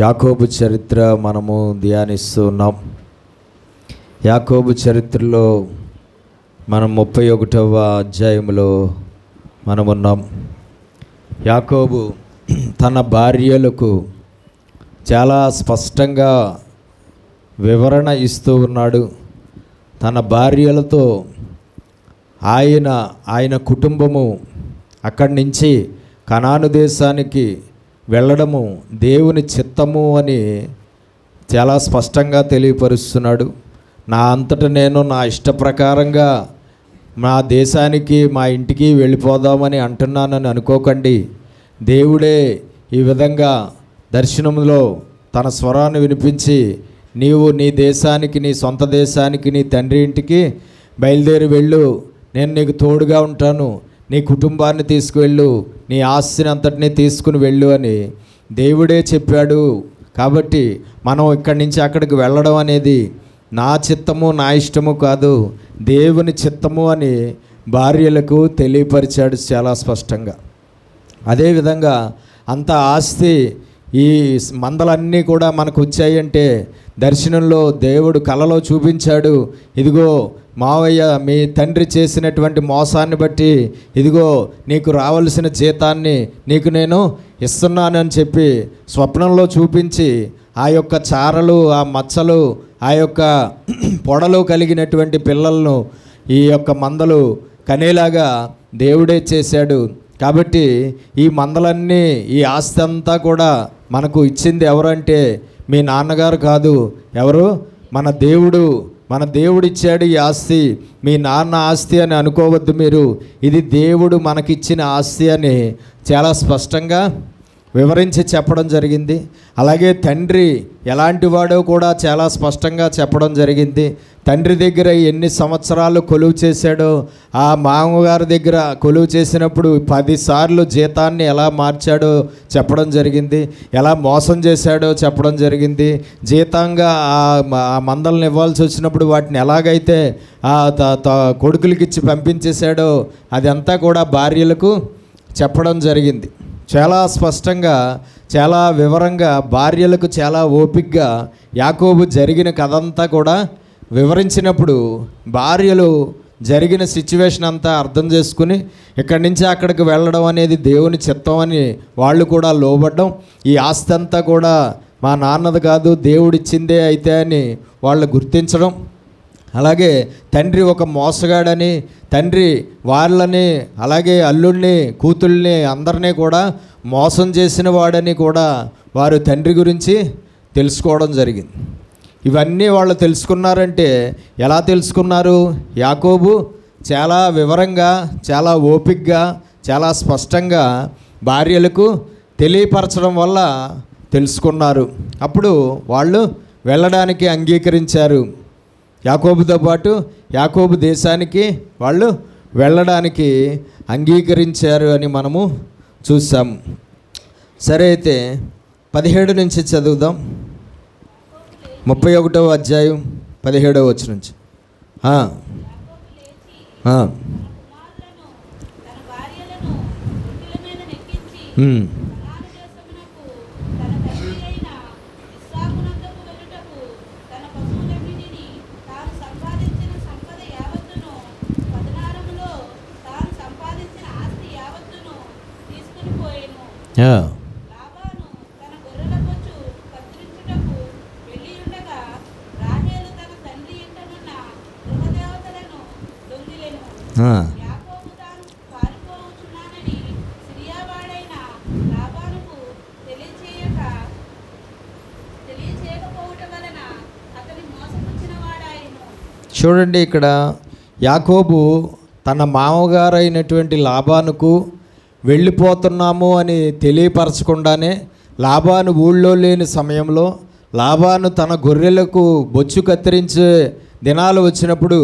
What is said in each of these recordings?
యాకోబు చరిత్ర మనము ధ్యానిస్తూ ఉన్నాం. యాకోబు చరిత్రలో మనం 31వ అధ్యాయంలో మనమున్నాం. యాకోబు తన భార్యలకు చాలా స్పష్టంగా వివరణ ఇస్తూ ఉన్నాడు. తన భార్యలతో ఆయన కుటుంబము అక్కడి నుంచి కనాను దేశానికి వెళ్ళడము దేవుని చిత్తము అని చాలా స్పష్టంగా తెలియపరుస్తున్నాడు. నా అంతటా నేను నా ఇష్ట ప్రకారంగా మా దేశానికి మా ఇంటికి వెళ్ళిపోదామని అంటున్నానని అనుకోకండి. దేవుడే ఈ విధంగా దర్శనంలో తన స్వరాన్ని వినిపించి, నీవు నీ దేశానికి, నీ సొంత దేశానికి, నీ తండ్రి ఇంటికి బయలుదేరి వెళ్ళు, నేను నీకు తోడుగా ఉంటాను, నీ కుటుంబాన్ని తీసుకువెళ్ళు, నీ ఆస్తిని అంతటినీ తీసుకుని వెళ్ళు అని దేవుడే చెప్పాడు. కాబట్టి మనం ఇక్కడి నుంచి అక్కడికి వెళ్ళడం అనేది నా చిత్తము నా ఇష్టము కాదు, దేవుని చిత్తము అని భార్యలకు తెలియపరిచాడు చాలా స్పష్టంగా. అదేవిధంగా అంత ఆస్తి, ఈ మందలన్నీ కూడా మనకు వచ్చాయంటే దర్శనంలో దేవుడు కలలో చూపించాడు. ఇదిగో మావయ్య, మీ తండ్రి చేసినటువంటి మోసాన్ని బట్టి ఇదిగో నీకు రావలసిన జీతాన్ని నీకు నేను ఇస్తున్నానని చెప్పి స్వప్నంలో చూపించి, ఆ యొక్క చారలు, ఆ మచ్చలు, ఆ యొక్క పొడలు కలిగినటువంటి పిల్లలను ఈ యొక్క మందలు కనేలాగా దేవుడే చేశాడు. కాబట్టి ఈ మందలన్నీ, ఈ ఆస్తి అంతా కూడా మనకు ఇచ్చింది ఎవరంటే మీ నాన్నగారు కాదు. ఎవరు? మన దేవుడు. మన దేవుడు ఇచ్చాడు ఈ ఆస్తి. మీ నాన్న ఆస్తి అని అనుకోవద్దు మీరు, ఇది దేవుడు మనకిచ్చిన ఆస్తి అని చాలా స్పష్టంగా వివరించి చెప్పడం జరిగింది. అలాగే తండ్రి ఎలాంటి వాడో కూడా చాలా స్పష్టంగా చెప్పడం జరిగింది. తండ్రి దగ్గర ఎన్ని సంవత్సరాలు కొలువు చేశాడో, ఆ మామగారి దగ్గర కొలువు చేసినప్పుడు 10 సార్లు జీతాన్ని ఎలా మార్చాడో చెప్పడం జరిగింది. ఎలా మోసం చేశాడో చెప్పడం జరిగింది. జీతంగా ఆ మందలను ఇవ్వాల్సి వచ్చినప్పుడు వాటిని ఎలాగైతే కొడుకులకి ఇచ్చి పంపించేశాడో అదంతా కూడా భార్యలకు చెప్పడం జరిగింది. చాలా స్పష్టంగా, చాలా వివరంగా, భార్యలకు చాలా ఓపికగా యాకోబు జరిగిన కథంతా కూడా వివరించినప్పుడు భార్యలు జరిగిన సిచ్యువేషన్ అంతా అర్థం చేసుకుని ఇక్కడి నుంచి అక్కడికి వెళ్ళడం అనేది దేవుని చిత్తం అని వాళ్ళు కూడా లోబడ్డం, ఈ ఆస్తి అంతా కూడా మా నాన్నది కాదు దేవుడిచ్చిందే అయితే అని వాళ్ళు గుర్తించడం. అలాగే తండ్రి ఒక మోసగాడని, తండ్రి వాళ్ళని, అలాగే అల్లుడిని, కూతుళ్ళని అందరినీ కూడా మోసం చేసిన వాడని కూడా వారు తండ్రి గురించి తెలుసుకోవడం జరిగింది. ఇవన్నీ వాళ్ళు తెలుసుకున్నారంటే ఎలా తెలుసుకున్నారు? యాకోబు చాలా వివరంగా, చాలా ఓపికగా, చాలా స్పష్టంగా భార్యలకు తెలియపరచడం వల్ల తెలుసుకున్నారు. అప్పుడు వాళ్ళు వెళ్ళడానికి అంగీకరించారు. యాకోబుతో పాటు యాకోబు దేశానికి వాళ్ళు వెళ్ళడానికి అంగీకరించారు అని మనము చూసాం. సరే, అయితే 17 నుంచి చదువుదాం. 31వ అధ్యాయం 17వ వచనం నుంచి. చూడండి, ఇక్కడ యాకోబు తన మామగారైనటువంటి లాబానుకు వెళ్ళిపోతున్నాము అని తెలియపరచకుండానే, లాబాను ఊళ్ళో లేని సమయంలో, లాబాను తన గొర్రెలకు బొచ్చు కత్తిరించే దినాలు వచ్చినప్పుడు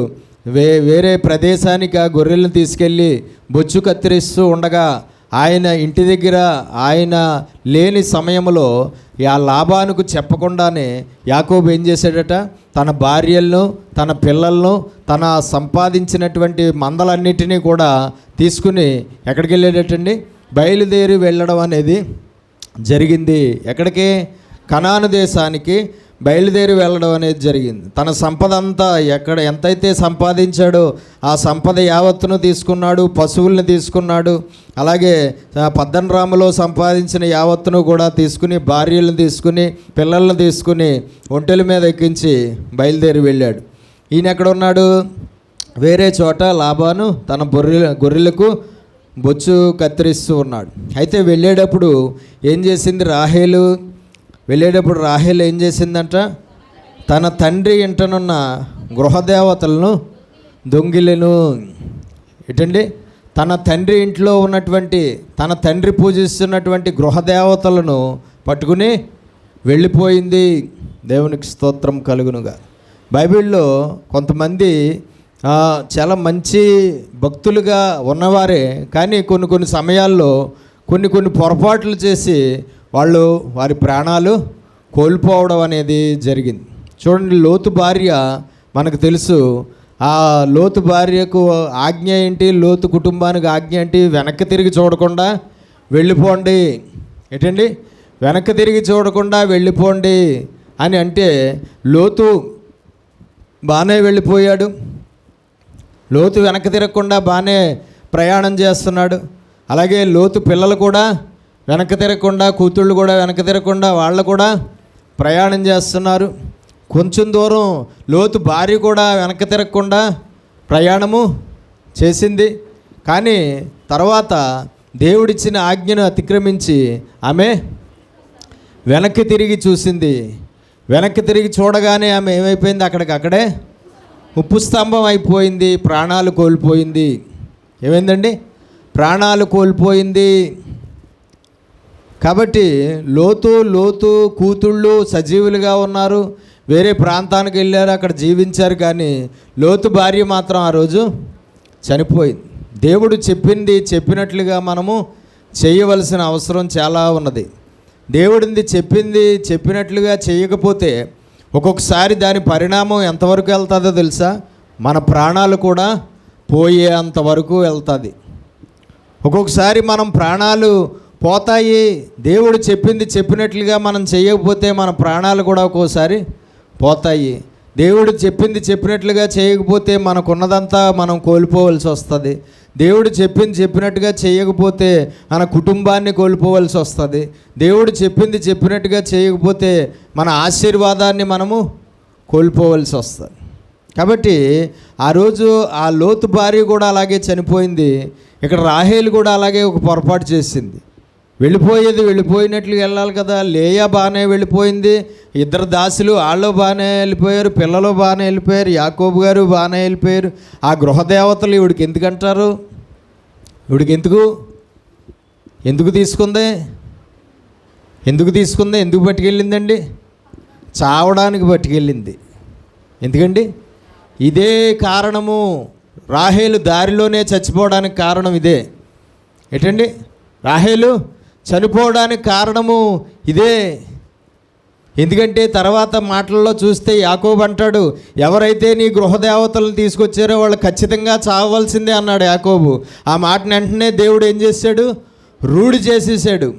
వేరే ప్రదేశానికి ఆ గొర్రెలను తీసుకెళ్ళి బొచ్చు కత్తిరిస్తూ ఉండగా, ఆయన ఇంటి దగ్గర ఆయన లేని సమయంలో ఆ లాబానుకు చెప్పకుండానే యాకోబు ఏం చేశాడట? తన భార్యలను, తన పిల్లలను, తన సంపాదించినటువంటి మందలన్నిటినీ కూడా తీసుకుని ఎక్కడికి వెళ్ళేటట్టండి? బయలుదేరి వెళ్ళడం అనేది జరిగింది. ఎక్కడికి? కనాను దేశానికి బయలుదేరి వెళ్ళడం అనేది జరిగింది. తన సంపద అంతా ఎంతైతే సంపాదించాడో ఆ సంపద యావత్తును తీసుకున్నాడు, పశువుల్ని తీసుకున్నాడు, అలాగే పద్దనరాములో సంపాదించిన యావత్తును కూడా తీసుకుని, భార్యలను తీసుకుని, పిల్లలను తీసుకుని ఒంటెల మీద ఎక్కించి బయలుదేరి వెళ్ళాడు. ఈయన ఎక్కడ ఉన్నాడు? వేరే చోట లాబాను తన గొర్రెలకు బొచ్చు కత్తిరిస్తూ ఉన్నాడు. అయితే వెళ్ళేటప్పుడు ఏం చేసింది రాహేలు? ఏం చేసిందంట? తన తండ్రి ఇంటనున్న గృహదేవతలను దొంగిలెను. ఏంటండి? తన తండ్రి ఇంట్లో ఉన్నటువంటి, తన తండ్రి పూజిస్తున్నటువంటి గృహదేవతలను పట్టుకుని వెళ్ళిపోయింది. దేవునికి స్తోత్రం కలుగునుగా. బైబిల్లో కొంతమంది చాలా మంచి భక్తులుగా ఉన్నవారే, కానీ కొన్ని సమయాల్లో కొన్ని పొరపాట్లు చేసి వాళ్ళు వారి ప్రాణాలు కోల్పోవడం అనేది జరిగింది. చూడండి, లోతు భార్య మనకు తెలుసు. ఆ లోతు భార్యకు ఆజ్ఞ ఏంటి? లోతు కుటుంబానికి ఆజ్ఞ ఏంటి? వెనక్కి తిరిగి చూడకుండా వెళ్ళిపోండి. ఏంటండి? వెనక్కి తిరిగి చూడకుండా వెళ్ళిపోండి అని అంటే, లోతు బాగానే వెళ్ళిపోయాడు. లోతు వెనక్కి తిరగకుండా బాగానే ప్రయాణం చేస్తున్నాడు. అలాగే లోతు పిల్లలు కూడా వెనక్కి తిరగకుండా, కూతుళ్ళు కూడా వెనక్కి తిరగకుండా వాళ్ళు కూడా ప్రయాణం చేస్తున్నారు. కొంచెం దూరం లోతు భార్య కూడా వెనక్కి తిరగకుండా ప్రయాణము చేసింది. కానీ తర్వాత దేవుడిచ్చిన ఆజ్ఞను అతిక్రమించి ఆమె వెనక్కి తిరిగి చూసింది. వెనక్కి తిరిగి చూడగానే ఆమె ఏమైపోయింది? అక్కడే ఉప్పు స్తంభం అయిపోయింది. ప్రాణాలు కోల్పోయింది. ఏమైందండి? ప్రాణాలు కోల్పోయింది. కాబట్టి లోతు కూతుళ్ళు సజీవులుగా ఉన్నారు, వేరే ప్రాంతానికి వెళ్ళారు, అక్కడ జీవించారు. కానీ లోతు భార్య మాత్రం ఆ రోజు చనిపోయింది. దేవుడు చెప్పినట్లుగా మనము చేయవలసిన అవసరం చాలా ఉన్నది. దేవుడిది చెప్పినట్లుగా చేయకపోతే ఒక్కొక్కసారి దాని పరిణామం ఎంతవరకు వెళ్తుందో తెలుసా? మన ప్రాణాలు కూడా పోయే అంతవరకు వెళ్తుంది. ఒక్కొక్కసారి మనం ప్రాణాలు పోతాయి. దేవుడు చెప్పినట్లుగా మనం చేయకపోతే మన ప్రాణాలు కూడా ఒక్కోసారి పోతాయి. దేవుడు చెప్పినట్లుగా చేయకపోతే మనకున్నదంతా మనం కోల్పోవలసి వస్తుంది. దేవుడు చెప్పినట్టుగా చేయకపోతే మన కుటుంబాన్ని కోల్పోవలసి వస్తుంది. దేవుడు చెప్పినట్టుగా చేయకపోతే మన ఆశీర్వాదాన్ని మనము కోల్పోవలసి వస్తుంది. కాబట్టి ఆ రోజు ఆ లోతు భార్య కూడా అలాగే చనిపోయింది. ఇక్కడ రాహేలు కూడా అలాగే ఒక పొరపాటు చేసింది. వెళ్ళిపోయినట్లు వెళ్ళాలి కదా. లేయా బాగానే వెళ్ళిపోయింది, ఇద్దరు దాసులు వాళ్ళు బాగానే వెళ్ళిపోయారు, పిల్లలు బాగానే వెళ్ళిపోయారు, యాకోబు గారు బాగానే వెళ్ళిపోయారు. ఆ గృహదేవతలు ఇవిడికి ఎందుకంటారు? ఎందుకు తీసుకుంది? ఎందుకు పట్టుకెళ్ళిందండి? చావడానికి పట్టుకెళ్ళింది. ఎందుకండి? ఇదే కారణము. రాహేలు దారిలోనే చచ్చిపోవడానికి కారణం ఇదే. ఏంటండి? రాహేలు చనిపోవడానికి కారణము ఇదే. ఎందుకంటే తర్వాత మాటల్లో చూస్తే యాకోబు అంటాడు, ఎవరైతే నీ గృహదేవతలను తీసుకొచ్చారో వాళ్ళు ఖచ్చితంగా చావవలసిందే అన్నాడు యాకోబు. ఆ మాటను వెంటనే దేవుడు ఏం చేశాడు? రూఢి చేసేసాడు.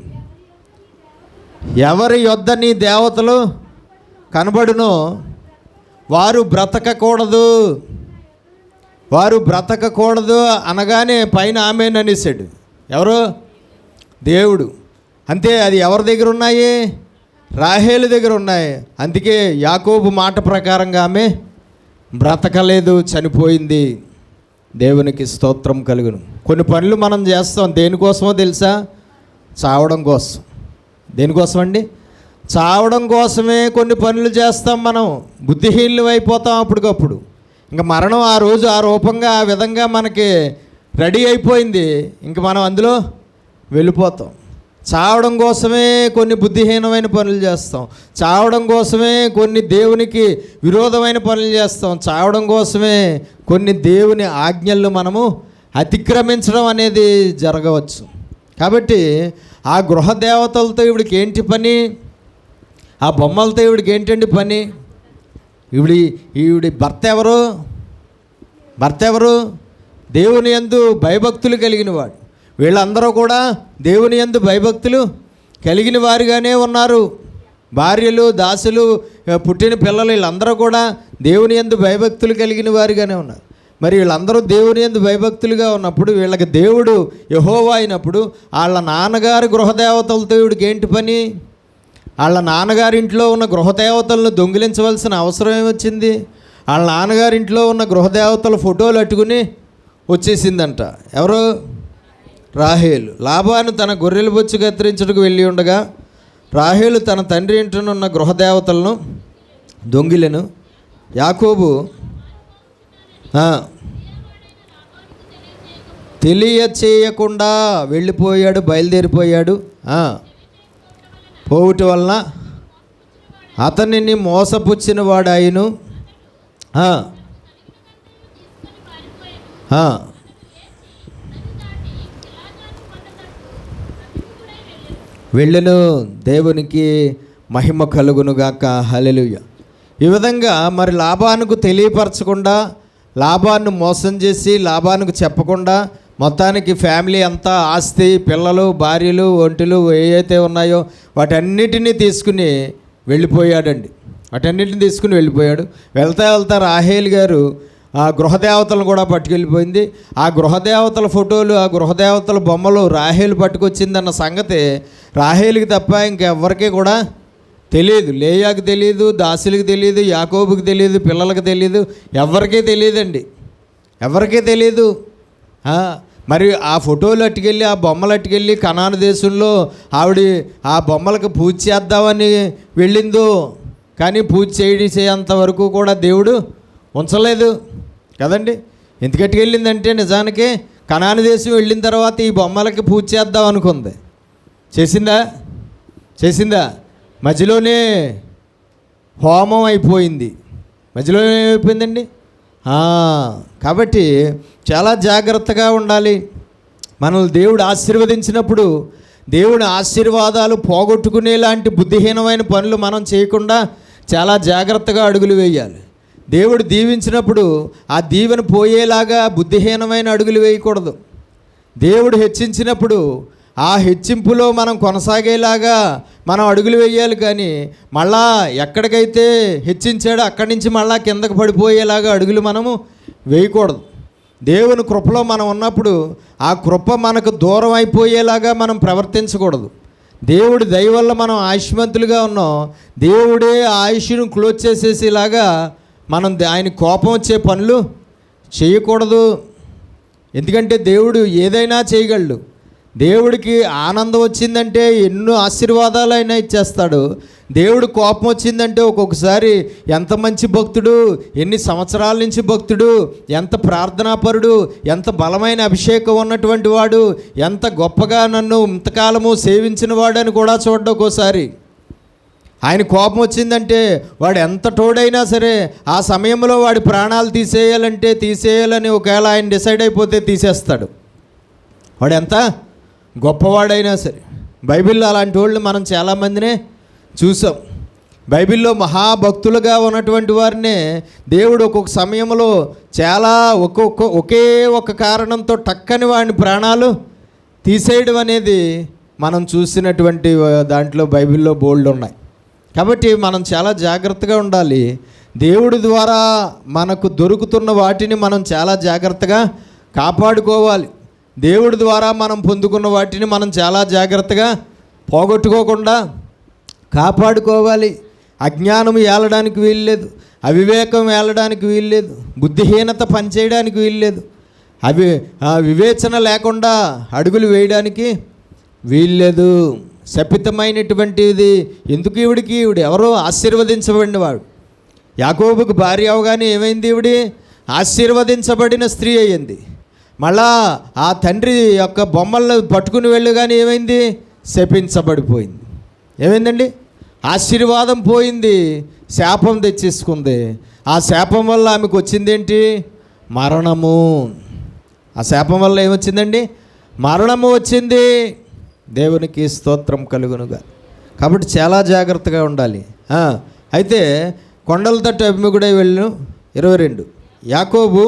ఎవరి యొద్ద నీ దేవతలు కనబడునో వారు బ్రతకకూడదు అనగానే పైన ఆమేన్ అనేసాడు. ఎవరు? దేవుడు. అంతే. అది ఎవరి దగ్గర ఉన్నాయి? రాహేలు దగ్గర ఉన్నాయి. అందుకే యాకోబు మాట ప్రకారంగా ఆమె బ్రతకలేదు, చనిపోయింది. దేవునికి స్తోత్రం కలుగును. కొన్ని పనులు మనం చేస్తాం దేనికోసమో తెలుసా? చావడం కోసం. దేనికోసం అండి? చావడం కోసమే కొన్ని పనులు చేస్తాం. మనం బుద్ధిహీనులు అయిపోతాం అప్పటికప్పుడు. ఇంకా మరణం ఆ రోజు ఆ రూపంగా ఆ విధంగా మనకి రెడీ అయిపోయింది. ఇంక మనం అందులో వెళ్ళిపోతాం. చావడం కోసమే కొన్ని బుద్ధిహీనమైన పనులు చేస్తాం. చావడం కోసమే కొన్ని దేవునికి విరోధమైన పనులు చేస్తాం. చావడం కోసమే కొన్ని దేవుని ఆజ్ఞలను మనము అతిక్రమించడం అనేది జరగవచ్చు. కాబట్టి ఆ గృహదేవతలతో ఇవిడికి ఏంటి పని? ఆ బొమ్మలతో ఇవిడికి ఏంటండి పని? ఈవిడి భర్త ఎవరు? దేవుని యందు భయభక్తులు కలిగిన వాడు. వీళ్ళందరూ కూడా దేవుని యందు భయభక్తులు కలిగిన వారుగానే ఉన్నారు. భార్యలు, దాసులు, పుట్టిన పిల్లలు వీళ్ళందరూ కూడా దేవుని యందు భయభక్తులు కలిగిన వారిగానే ఉన్నారు. మరి వీళ్ళందరూ దేవుని యందు భయభక్తులుగా ఉన్నప్పుడు వీళ్ళకి దేవుడు యెహోవా అయినప్పుడు వాళ్ళ నాన్నగారి గృహదేవతలతో వీడికి ఏంటి పని? వాళ్ళ నాన్నగారింట్లో ఉన్న గృహదేవతలను దొంగిలించవలసిన అవసరం ఏమొచ్చింది? వాళ్ళ నాన్నగారింట్లో ఉన్న గృహదేవతల ఫోటోలు అట్టుకుని వచ్చేసిందంట. ఎవరు? రాహేలు. లాబాను తన గొర్రెల బొచ్చు కత్తిరించుటకు వెళ్ళి ఉండగా రాహేలు తన తండ్రి ఇంటనున్న గృహదేవతలను దొంగిలెను. యాకోబు తెలియచేయకుండా వెళ్ళిపోయాడు, బయలుదేరిపోయాడు. పోవుట వలన అతనిని మోసపుచ్చిన వాడాయను. వెళ్ళును. దేవునికి మహిమ కలుగునుగాక. హల్లెలూయా. ఈ విధంగా మరి లాబానుకు తెలియపరచకుండా, లాబాను మోసం చేసి, లాబానుకు చెప్పకుండా మొత్తానికి ఫ్యామిలీ అంతా, ఆస్తి, పిల్లలు, భార్యలు, ఒంటెలు ఏవైతే ఉన్నాయో వాటన్నిటినీ తీసుకుని వెళ్ళిపోయాడండి. వాటన్నిటిని తీసుకుని వెళ్ళిపోయాడు. వెళ్తా వెళ్తా రాహేల్ గారు ఆ గృహదేవతలను కూడా పట్టుకెళ్ళిపోయింది. ఆ గృహదేవతల ఫోటోలు, ఆ గృహదేవతల బొమ్మలు రాహేలు పట్టుకొచ్చిందన్న సంగతి రాహేలుకి తప్ప ఇంకెవ్వరికీ కూడా తెలియదు. లేయాకు తెలియదు, దాసులకు తెలియదు, యాకోబుకి తెలియదు, పిల్లలకు తెలియదు, ఎవరికీ తెలియదండి. ఎవరికీ తెలియదు. మరి ఆ ఫోటోలు అట్టుకెళ్ళి, ఆ బొమ్మలు అట్టుకెళ్ళి కనాను దేశంలో ఆవిడ ఆ బొమ్మలకు పూజ చేద్దామని వెళ్ళిందో, కానీ పూజ చేసేంత వరకు కూడా దేవుడు ఉంచలేదు కదండి. ఎందుకు అట్టుకెళ్ళిందంటే నిజానికి కనాను దేశం వెళ్ళిన తర్వాత ఈ బొమ్మలకి పూజ చేద్దాం అనుకుంది. చేసిందా? మధ్యలోనే హోమం అయిపోయింది. మధ్యలోనే ఏమైపోయిందండి. కాబట్టి చాలా జాగ్రత్తగా ఉండాలి. మనల్ని దేవుడు ఆశీర్వదించినప్పుడు దేవుని ఆశీర్వాదాలు పోగొట్టుకునేలాంటి బుద్ధిహీనమైన పనులు మనం చేయకుండా చాలా జాగ్రత్తగా అడుగులు వేయాలి. దేవుడు దీవించినప్పుడు ఆ దీవెన పోయేలాగా బుద్ధిహీనమైన అడుగులు వేయకూడదు. దేవుడు హెచ్చించినప్పుడు ఆ హెచ్చింపులో మనం కొనసాగేలాగా మనం అడుగులు వేయాలి. కానీ మళ్ళా ఎక్కడికైతే హెచ్చించాడో అక్కడి నుంచి మళ్ళా కిందకు పడిపోయేలాగా అడుగులు మనము వేయకూడదు. దేవుని కృపలో మనం ఉన్నప్పుడు ఆ కృప మనకు దూరం అయిపోయేలాగా మనం ప్రవర్తించకూడదు. దేవుడి దయ వల్ల మనం ఆయుష్మంతులుగా ఉన్నాం. దేవుడే ఆయుష్ను క్లోజ్ చేసేసేలాగా మనం ఆయన కోపం వచ్చే పనులు చేయకూడదు. ఎందుకంటే దేవుడు ఏదైనా చేయగలడు. దేవుడికి ఆనందం వచ్చిందంటే ఎన్నో ఆశీర్వాదాలు అయినా ఇచ్చేస్తాడు. దేవుడు కోపం వచ్చిందంటే ఒక్కొక్కసారి ఎంత మంచి భక్తుడు, ఎన్ని సంవత్సరాల నుంచి భక్తుడు, ఎంత ప్రార్థనాపరుడు, ఎంత బలమైన అభిషేకం ఉన్నటువంటి వాడు, ఎంత గొప్పగా నన్ను ఇంతకాలము సేవించిన వాడు అని కూడా చూడడం. ఒక్కోసారి ఆయన కోపం వచ్చిందంటే వాడు ఎంత తోడైనా సరే ఆ సమయంలో వాడి ప్రాణాలు తీసేయాలని ఒకవేళ ఆయన డిసైడ్ అయిపోతే తీసేస్తాడు. వాడు ఎంత గొప్పవాడైనా సరే. బైబిల్లో అలాంటి వాళ్ళని మనం చాలామందినే చూసాం. బైబిల్లో మహాభక్తులుగా ఉన్నటువంటి వారినే దేవుడు ఒక్కొక్క సమయంలో చాలా ఒకే ఒక కారణంతో టక్కని వాడిని ప్రాణాలు తీసేయడం అనేది మనం చూసినటువంటి దాంట్లో బైబిల్లో బోల్డ్ ఉన్నాయి. కాబట్టి మనం చాలా జాగ్రత్తగా ఉండాలి. దేవుడి ద్వారా మనకు దొరుకుతున్న వాటిని మనం చాలా జాగ్రత్తగా కాపాడుకోవాలి. దేవుడి ద్వారా మనం పొందుకున్న వాటిని మనం చాలా జాగ్రత్తగా పోగొట్టుకోకుండా కాపాడుకోవాలి. అజ్ఞానం ఏలడానికి వీల్లేదు, అవివేకం ఏలడానికి వీల్లేదు, బుద్ధిహీనత పనిచేయడానికి వీల్లేదు, వివేచన లేకుండా అడుగులు వేయడానికి వీల్లేదు. శపితమైనటువంటిది ఎందుకు ఈవిడ ఎవరో ఆశీర్వదించబడినవాడు. యాకోబుకు భార్య అవగానే ఏమైంది? ఈవిడి ఆశీర్వదించబడిన స్త్రీ అయ్యింది. మళ్ళా ఆ తండ్రి యొక్క బొమ్మలను పట్టుకుని వెళ్ళగానే ఏమైంది? శపించబడిపోయింది. ఏమైందండి? ఆశీర్వాదం పోయింది, శాపం తెచ్చేసుకుంది. ఆ శాపం వల్ల ఆమెకు వచ్చిందేంటి? మరణము. ఆ శాపం వల్ల ఏమొచ్చిందండి? మరణము వచ్చింది. దేవునికి స్తోత్రం కలుగునుగా. కాబట్టి చాలా జాగ్రత్తగా ఉండాలి. అయితే కొండల తట్టు అభిముఖుడై వెళ్ళను. 22 యాకోబు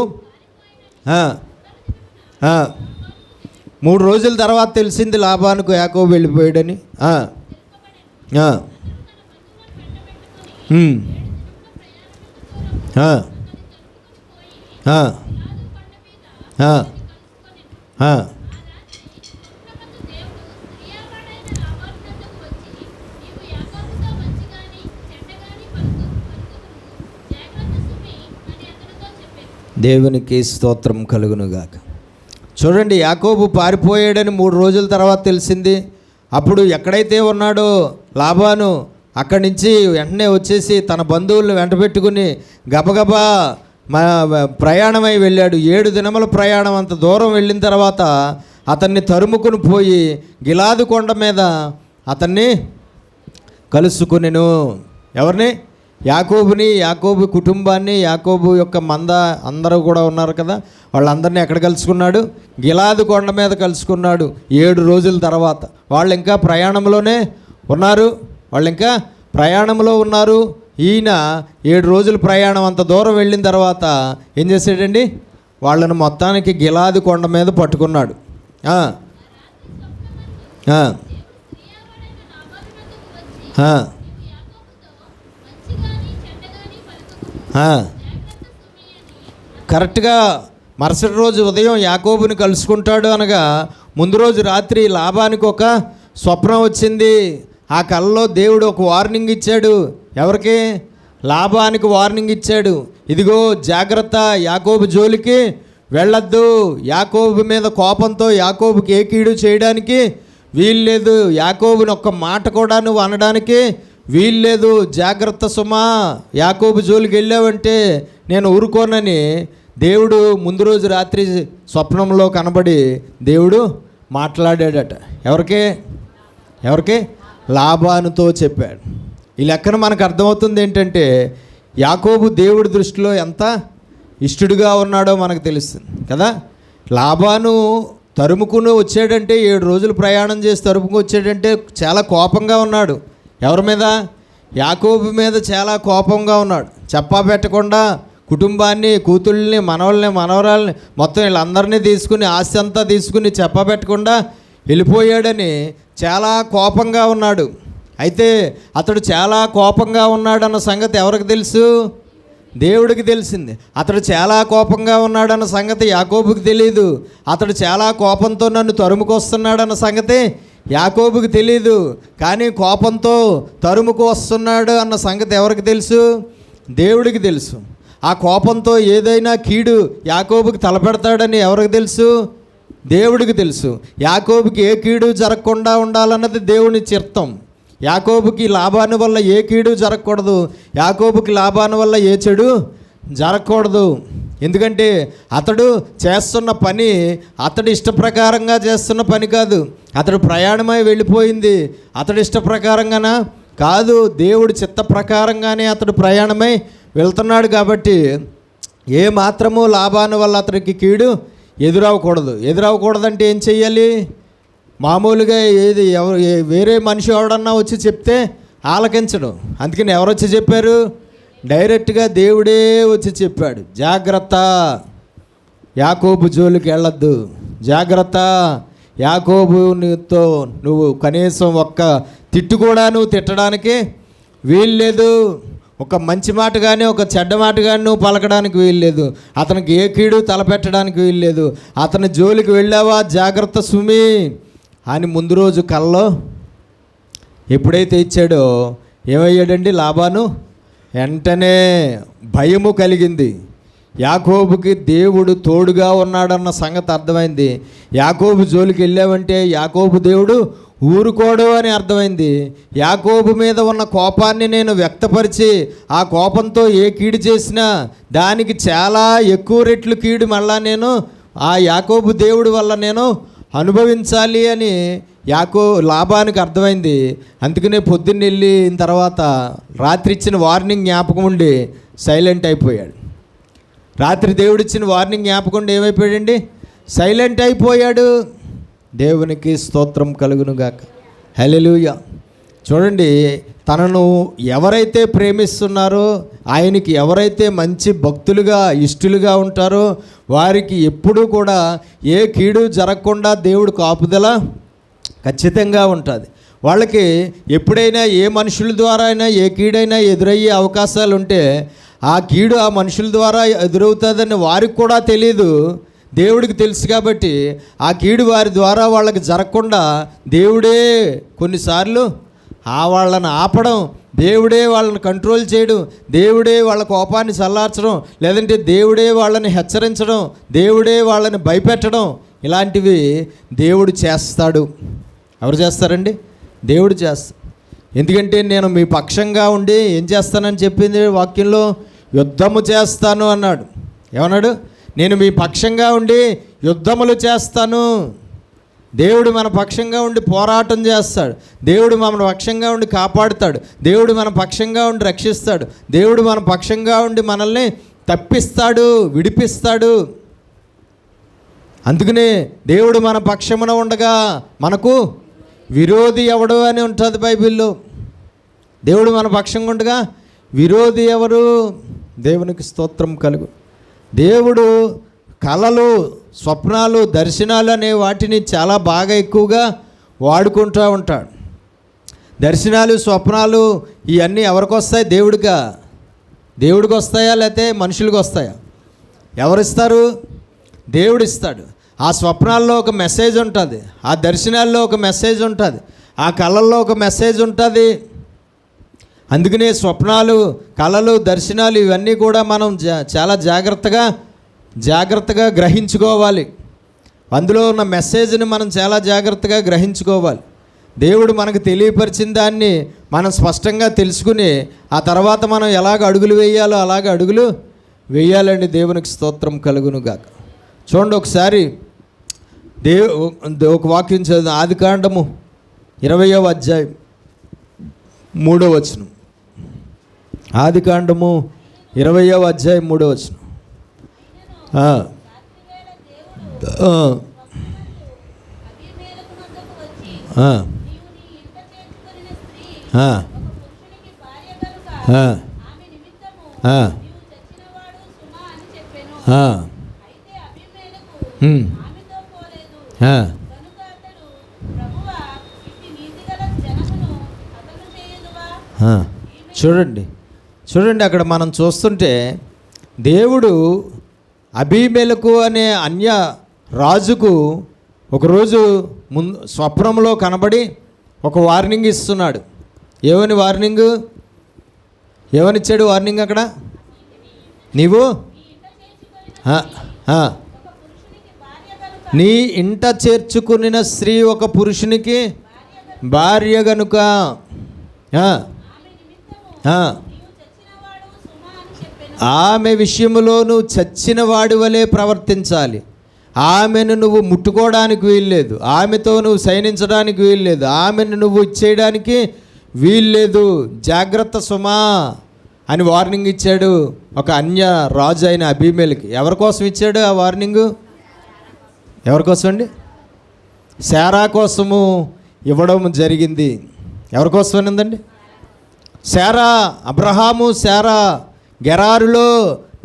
3 రోజుల తర్వాత తెలిసింది లాబానుకు యాకోబు వెళ్ళిపోయాడని. దేవునికి స్తోత్రం కలుగునుగాక. చూడండి, యాకోబు పారిపోయాడని 3 రోజుల తర్వాత తెలిసింది. అప్పుడు ఎక్కడైతే ఉన్నాడో లాబాను అక్కడి నుంచి వెంటనే వచ్చేసి తన బంధువులను వెంట పెట్టుకుని గబగబా ప్రయాణమై వెళ్ళాడు. 7 దినముల ప్రయాణం. అంత దూరం వెళ్ళిన తర్వాత అతన్ని తరుముకుని పోయి గిలాదు కొండ మీద అతన్ని కలుసుకునెను. ఎవరిని? యాకోబుని, యాకోబు కుటుంబాన్ని, యాకోబు యొక్క మంద అందరూ కూడా ఉన్నారు కదా, వాళ్ళందరినీ ఎక్కడ కలుసుకున్నాడు? గిలాదు కొండ మీద కలుసుకున్నాడు 7 రోజుల తర్వాత. వాళ్ళు ఇంకా ప్రయాణంలోనే ఉన్నారు. ఈయన 7 రోజుల ప్రయాణం అంత దూరం వెళ్ళిన తర్వాత ఏం చేశాడండి? వాళ్ళను మొత్తానికి గిలాదు కొండ మీద పట్టుకున్నాడు. కరెక్ట్గా మరుసటి రోజు ఉదయం యాకోబుని కలుసుకుంటాడు అనగా ముందు రోజు రాత్రి లాబానికి ఒక స్వప్నం వచ్చింది. ఆ కలలో దేవుడు ఒక వార్నింగ్ ఇచ్చాడు. ఎవరికి? లాబానికి వార్నింగ్ ఇచ్చాడు. ఇదిగో జాగ్రత్త, యాకోబు జోలికి వెళ్ళొద్దు. యాకోబు మీద కోపంతో యాకోబుకి ఏ కీడు చేయడానికి వీల్లేదు. యాకోబుని ఒక్క మాట కూడా నువ్వు అనడానికి వీల్లేదు. జాగ్రత్త సుమా, యాకోబు జోలికి వెళ్ళావంటే నేను ఊరుకోనని దేవుడు ముందు రోజు రాత్రి స్వప్నంలో కనబడి దేవుడు మాట్లాడాడట. ఎవరికి? లాబానుతో చెప్పాడు. ఈ లెక్కన మనకు అర్థమవుతుంది ఏంటంటే యాకోబు దేవుడి దృష్టిలో ఎంత ఇష్టడుగా ఉన్నాడో మనకు తెలుస్తుంది కదా. లాబాను తరుముకుని వచ్చాడంటే 7 రోజులు ప్రయాణం చేసి తరుముకు వచ్చాడంటే చాలా కోపంగా ఉన్నాడు. ఎవరి మీద? యాకోబు మీద చాలా కోపంగా ఉన్నాడు. చెప్పా పెట్టకుండా కుటుంబాన్ని, కూతుళ్ళని, మనవరాల్ని మొత్తం వీళ్ళందరినీ తీసుకుని, ఆస్తి అంతా తీసుకుని చెప్పా పెట్టకుండా వెళ్ళిపోయాడని చాలా కోపంగా ఉన్నాడు. అయితే అతడు చాలా కోపంగా ఉన్నాడన్న సంగతి ఎవరికి తెలుసు? దేవుడికి తెలిసింది. అతడు చాలా కోపంగా ఉన్నాడన్న సంగతి యాకోబుకి తెలియదు. అతడు చాలా కోపంతో నన్ను తరుముకొస్తున్నాడన్న సంగతి యాకోబుకి తెలీదు. కానీ కోపంతో తరుముకు వస్తున్నాడు అన్న సంగతి ఎవరికి తెలుసు? దేవుడికి తెలుసు. ఆ కోపంతో ఏదైనా కీడు యాకోబుకి తలపెడతాడని ఎవరికి తెలుసు? దేవుడికి తెలుసు. యాకోబుకి ఏ కీడు జరగకుండా ఉండాలన్నది దేవుని చిత్తం. యాకోబుకి లాబాను వల్ల ఏ కీడు జరగకూడదు. యాకోబుకి లాబాను వల్ల ఏ చెడు జరగకూడదు. ఎందుకంటే అతడు చేస్తున్న పని అతడి ఇష్టప్రకారంగా చేస్తున్న పని కాదు. అతడు ప్రయాణమై వెళ్ళిపోయింది అతడి ఇష్టప్రకారంగానా కాదు, దేవుడి చిత్త ప్రకారంగానే అతడు ప్రయాణమై వెళ్తున్నాడు. కాబట్టి ఏ మాత్రము లాబాను వల్ల అతడికి కీడు ఎదురవ్వకూడదంటే ఏం చెయ్యాలి? మామూలుగా వేరే మనిషి ఎవడన్నా వచ్చి చెప్తే ఆలకించడం. అందుకని ఎవరు వచ్చి చెప్పారు? డైరెక్ట్గా దేవుడే వచ్చి చెప్పాడు, జాగ్రత్త, యాకోబు జోలికి వెళ్ళొద్దు, జాగ్రత్త, యాకోబుతో నువ్వు కనీసం ఒక్క తిట్టు కూడా నువ్వు తిట్టడానికి వీల్లేదు. ఒక మంచి మాట కానీ ఒక చెడ్డ మాట కానీ నువ్వు పలకడానికి వీల్లేదు. అతనికి ఏ కీడు తలపెట్టడానికి వీల్లేదు. అతని జోలికి వెళ్ళావా జాగ్రత్త సుమి అని ముందు రోజు కల్లో ఎప్పుడైతే ఇచ్చాడో ఏమయ్యాడండి లాబాను? వెంటనే భయము కలిగింది. యాకోబుకి దేవుడు తోడుగా ఉన్నాడన్న సంగతి అర్థమైంది. యాకోబు జోలికి వెళ్ళావంటే యాకోబు దేవుడు ఊరుకోడు అని అర్థమైంది. యాకోబు మీద ఉన్న కోపాన్ని నేను వ్యక్తపరిచి ఆ కోపంతో ఏ కీడు చేసినా దానికి చాలా ఎక్కువ రెట్లు కీడు మళ్ళా నేను ఆ యాకోబు దేవుడి వల్ల నేను అనుభవించాలి అని లాబానికి అర్థమైంది. అందుకనే పొద్దున్న వెళ్ళిన తర్వాత రాత్రి ఇచ్చిన వార్నింగ్ జ్ఞాపకం ఉండి సైలెంట్ అయిపోయాడు. రాత్రి దేవుడిచ్చిన వార్నింగ్ జ్ఞాపకం ఉండి ఏమైపోయాడండి? సైలెంట్ అయిపోయాడు. దేవునికి స్తోత్రం కలుగునుగాక. హల్లెలూయా. చూడండి, తనను ఎవరైతే ప్రేమిస్తున్నారో, ఆయనకి ఎవరైతే మంచి భక్తులుగా ఇష్టలుగా ఉంటారో వారికి ఎప్పుడూ కూడా ఏ కీడు జరగకుండా దేవుడు కాపుదల ఖచ్చితంగా ఉంటుంది. వాళ్ళకి ఎప్పుడైనా ఏ మనుషుల ద్వారా అయినా ఏ కీడైనా ఎదురయ్యే అవకాశాలు ఉంటే ఆ కీడు ఆ మనుషుల ద్వారా ఎదురవుతుందని వారికి కూడా తెలియదు, దేవుడికి తెలుసు. కాబట్టి ఆ కీడు వారి ద్వారా వాళ్ళకి జరగకుండా దేవుడే కొన్నిసార్లు వాళ్ళని ఆపడం, దేవుడే వాళ్ళని కంట్రోల్ చేయడం, దేవుడే వాళ్ళ కోపాన్ని చల్లార్చడం, లేదంటే దేవుడే వాళ్ళని హెచ్చరించడం, దేవుడే వాళ్ళని భయపెట్టడం, ఇలాంటివి దేవుడు చేస్తాడు. ఎవరు చేస్తారండి? దేవుడు చేస్తాడు. ఎందుకంటే నేను మీ పక్షంగా ఉండి ఏం చేస్తానని చెప్పింది వాక్యంలో, యుద్ధము చేస్తాను అన్నాడు. ఏమన్నాడు? నేను మీ పక్షంగా ఉండి యుద్ధములు చేస్తాను. దేవుడు మన పక్షంగా ఉండి పోరాటం చేస్తాడు. దేవుడు మన పక్షంగా ఉండి కాపాడుతాడు. దేవుడు మన పక్షంగా ఉండి రక్షిస్తాడు. దేవుడు మన పక్షంగా ఉండి మనల్ని తప్పిస్తాడు, విడిపిస్తాడు. అందుకనే దేవుడు మన పక్షమున ఉండగా మనకు విరోధి ఎవడు అని ఉంటుంది బైబిల్లో. దేవుడు మన పక్షంగా ఉండగా విరోధి ఎవరు? దేవునికి స్తోత్రం కలుగు. దేవుడు కలలు, స్వప్నాలు, దర్శనాలు అనే వాటిని చాలా బాగా ఎక్కువగా వాడుకుంటూ ఉంటాడు. దర్శనాలు, స్వప్నాలు ఇవన్నీ ఎవరికి వస్తాయి? దేవుడికి వస్తాయా లేకపోతే మనుషులకు వస్తాయా? ఎవరిస్తారు? దేవుడు ఇస్తాడు. ఆ స్వప్నాల్లో ఒక మెసేజ్ ఉంటుంది, ఆ దర్శనాల్లో ఒక మెసేజ్ ఉంటుంది, ఆ కళల్లో ఒక మెసేజ్ ఉంటుంది. అందుకనే స్వప్నాలు, కళలు, దర్శనాలు ఇవన్నీ కూడా మనం చాలా జాగ్రత్తగా గ్రహించుకోవాలి. అందులో ఉన్న మెసేజ్ని మనం చాలా జాగ్రత్తగా గ్రహించుకోవాలి. దేవుడు మనకు తెలియపరిచిన దాన్ని మనం స్పష్టంగా తెలుసుకుని ఆ తర్వాత మనం ఎలాగ అడుగులు వేయాలో అలాగ అడుగులు వేయాలండి. దేవునికి స్తోత్రం కలుగునుగాక. చూడండి ఒకసారి ఒక వాక్యం చదువు. ఆదికాండము 20వ అధ్యాయం 3వ వచనం. ఆదికాండము 20వ అధ్యాయం 3వ వచనం. చూడండి అక్కడ మనం చూస్తుంటే దేవుడు అబీమెలెకు అనే అన్య రాజుకు ఒకరోజు స్వప్నంలో కనబడి ఒక వార్నింగ్ ఇస్తున్నాడు. ఏమని వార్నింగ్? ఏమనిచ్చాడు వార్నింగ్ అక్కడ? నీవు నీ ఇంట చేర్చుకున్న స్త్రీ ఒక పురుషునికి భార్య గనుక ఆమె విషయంలో నువ్వు చచ్చిన వాడి వలె ప్రవర్తించాలి. ఆమెను నువ్వు ముట్టుకోవడానికి వీల్లేదు, ఆమెతో నువ్వు శయనించడానికి వీల్లేదు, ఆమెను నువ్వు ఇచ్చేయడానికి వీల్లేదు. జాగ్రత్త సుమా అని వార్నింగ్ ఇచ్చాడు ఒక అన్య రాజు అయిన అబీమెలెకు. ఎవరి కోసం ఇచ్చాడు ఆ వార్నింగు? ఎవరి కోసం అండి? శారా కోసము ఇవ్వడం జరిగింది. ఎవరి కోసం అనిందండి? శారా, అబ్రహాము శారా గెరారులో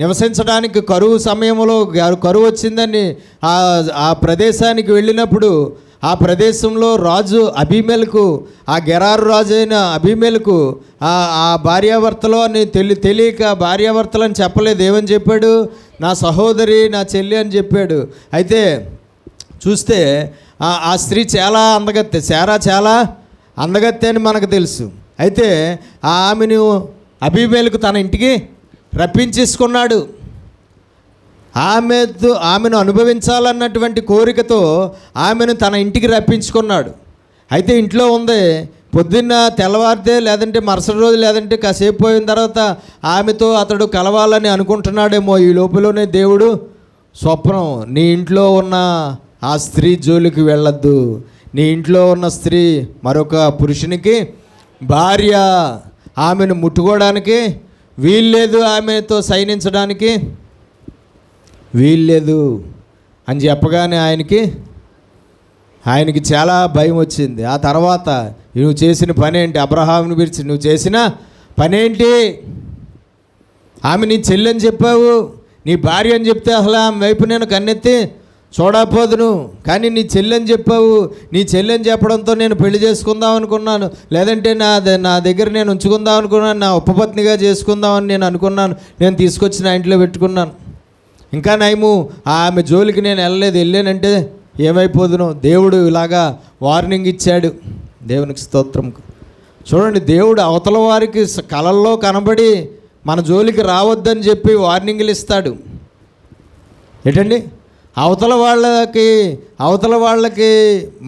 నివసించడానికి కరువు సమయంలో కరువు వచ్చిందని ఆ ప్రదేశానికి వెళ్ళినప్పుడు ఆ ప్రదేశంలో రాజు అబీమెలెకు, ఆ గెరారు రాజు అయిన అబీమెలెకు ఆ భార్యాభర్తలో అని తెలియక భార్యాభర్తలని చెప్పలేదు. ఏమని చెప్పాడు? నా సహోదరి, నా చెల్లి అని చెప్పాడు. అయితే చూస్తే ఆ స్త్రీ చాలా అందగత్తె, శారా చాలా అందగత్తె అని మనకు తెలుసు. అయితే ఆమెను అబీమెలెకు తన ఇంటికి రప్పించేసుకున్నాడు. ఆమెను అనుభవించాలన్నటువంటి కోరికతో ఆమెను తన ఇంటికి రప్పించుకున్నాడు. అయితే ఇంట్లో ఉంది, పొద్దున్న తెల్లవారితే లేదంటే మరుసటి రోజు లేదంటే కాసేపు పోయిన తర్వాత ఆమెతో అతడు కలవాలని అనుకుంటున్నాడేమో. ఈ లోపలనే దేవుడు స్వప్నం, నీ ఇంట్లో ఉన్న ఆ స్త్రీ జోలికి వెళ్ళొద్దు, నీ ఇంట్లో ఉన్న స్త్రీ మరొక పురుషునికి భార్య, ఆమెను ముట్టుకోవడానికి వీల్లేదు, ఆమెతో శయనించడానికి వీల్లేదు అని చెప్పగానే ఆయనకి చాలా భయం వచ్చింది. ఆ తర్వాత నువ్వు చేసిన పని ఏంటి? అబ్రహాముని పిలిచి నువ్వు చేసిన పనేంటి? ఆమె నీ చెల్లి అని చెప్పావు, నీ భార్య అని చెప్తే అసలు ఆమె వైపు నేను కన్నెత్తి చూడకపోదును. కానీ నీ చెల్లెని చెప్పావు, నీ చెల్లెని చెప్పడంతో నేను పెళ్లి చేసుకుందాం అనుకున్నాను, లేదంటే నా దగ్గర నేను ఉంచుకుందాం అనుకున్నాను, నా ఉపపత్నిగా చేసుకుందామని నేను అనుకున్నాను, నేను తీసుకొచ్చి నా ఇంట్లో పెట్టుకున్నాను. ఇంకా నయము ఆమె జోలికి నేను వెళ్ళానంటే ఏమైపోదును. దేవుడు ఇలాగా వార్నింగ్ ఇచ్చాడు. దేవునికి స్తోత్రం. చూడండి, దేవుడు అవతల వారికి కలల్లో కనబడి మన జోలికి రావద్దని చెప్పి వార్నింగ్లు ఇస్తాడు. ఏంటండి, అవతల వాళ్ళకి